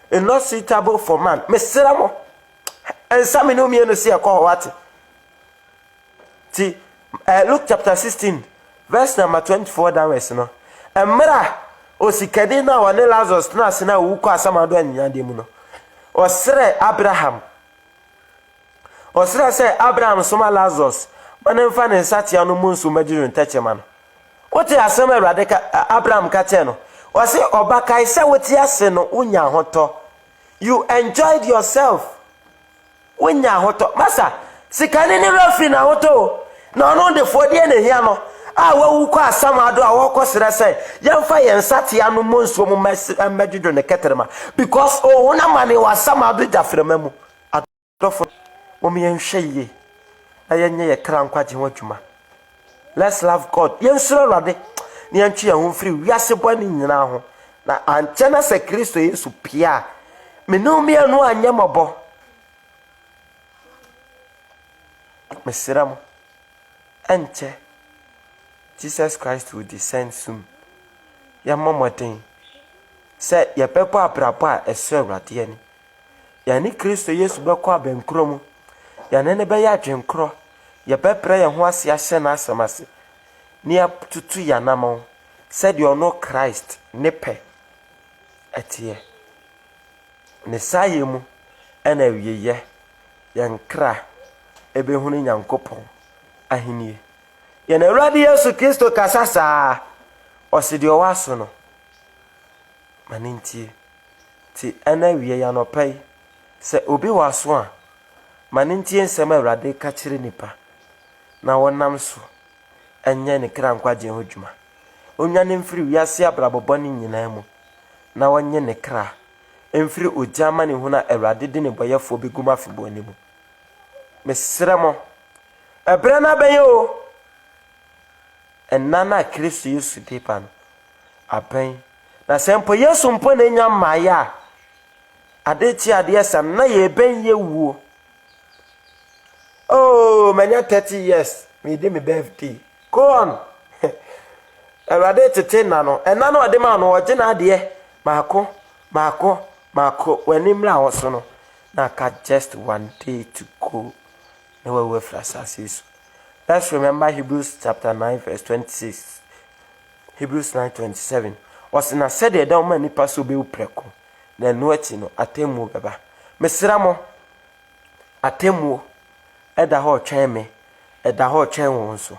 It's not suitable for man. Mesramo. And some no me no see a call what? See, Luke chapter 16, verse number 24 downwards no. And mera osikade na wane Lazarus na sina wuko asamado anyade mu no. Osre Abraham. Osre say Abraham soma Lazarus. Manemfa ne nsatia no munsu magiru ntache man. Wote asema Awurade Abraham ka che no. Wase obakai se woti ase no unya hoto. You enjoyed yourself. Unya hoto. Masa, sikane ni refi na hoto. Na ono de fodie ne hia no. wawu kwa asamado a wokosere say yemfa yensate anu monsuo mu medwedwo ne keterema because wona mane wasamado jafrema mu adofo mom yenhwe ayenye ye kra nkwaje ho adwuma. Let's love God. Yensuro rade ne yantwe ho free wiase boni nyina ho na anchena se Kristo Yesu pia menumi anu anyamabo mesram anche Jesus Christ will descend soon. Ya momoden say ya pepo abrabo a eso awrade ani ya ni Kristo Yesu beko abenkro mu ya ne be ya adwenkro ya bepre ya ho ase ahye na asamase ni ya tutu ya namon said you know Christ ne pe etie ne saye mu ana wiye yankra ebe hunu nyankopon ahenie ya na awrade Yesu Kristo kasasa osidi owaso no manintie ti ana wiye ya no pai se obi waso a manintie nsem awrade ka kire nipa na wonam so enye ne kra nkwaje ho dwuma onwane mfiri wiase abrabobɔ ne nyinaa mu na wonye ne kra emfiri ojama ne hu na awrade de ne boyefo beguma febo ani mu mesremo ebra na beyo enana Kristo Yesu dipa no apen na sempo Yesu mpo na nya maya adeti ade sam na ye ben ye wuo. Oh, manya 30 years me dey me birthday go on awrade tete na no ena no ade ma no oje na ade mako wanimra hoso no na ka just one day to go na we frasasis. Let's remember Hebrews chapter 9 verse 26. Hebrews 9:27. Osina said e da ma nipa so be upreko na no ati no atemu beba mesramo atemu eda ho twen me eda ho twen won so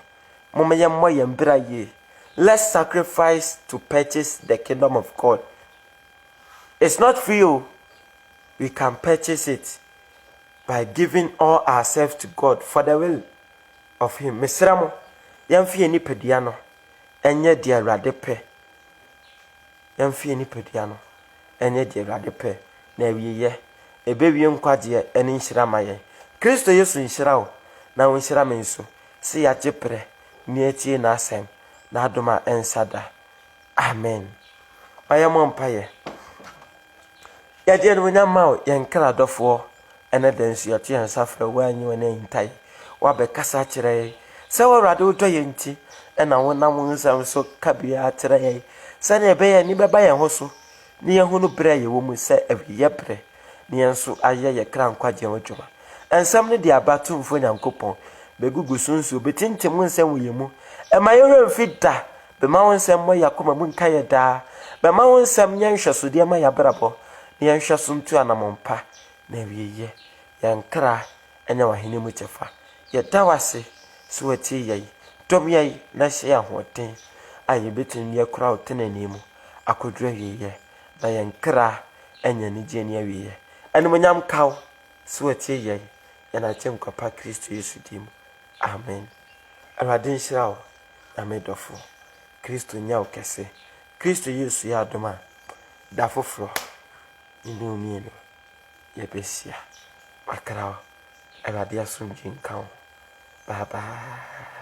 momye moye mbra ye. Let's sacrifice to purchase the kingdom of God. It's not free. We can purchase it by giving all ourselves to God for the will of him. Mesramo yamfie ni pedia no enye de awrade pe yamfie ni pedia no enye de awrade pe na wiye ebewie nkwaje eni nhira maye Kristo Yesu nhira o na wo nhira me nso se ya jepre ni etie na asem na adoma ensada. Amen. Ayamo mpaye ya je no nyama ye nkra dofo ene densu ya tie nsafra wanyi wona ntai wa be kasa kire se wo rade uto ye nti ena wonam nsam so kabia tere ye se ne be ye ni beba ye ho so ni ye hu no bre ye wo mu se awiye bre ni enso aye ye kra nkwaje wodwuma ensam ne dia batumfo nyankopon begugu sunsu betintem nsam ye mu e ma ye mfita be ma wonsam mo yakoma mu nka ye da be ma wonsam nya nhweso de ma ya brabo ni nhweso ntu anamompa na wiye yankra enya wahene mu chefa ye dawase so ati ye dom ye na hye ahoten aye betin ye kura otenani mu akodura wiye na yankra enya ni je ni wiye animonyam kaw so ati ye na chem kwapa Kristo Yesu dim. Amen. Awurade nhyirawo na medofo Kristo nya okese Kristo Yesu ya adoma da foforo ni no ye besia makrawo awurade asomdwe nkawo bye bye.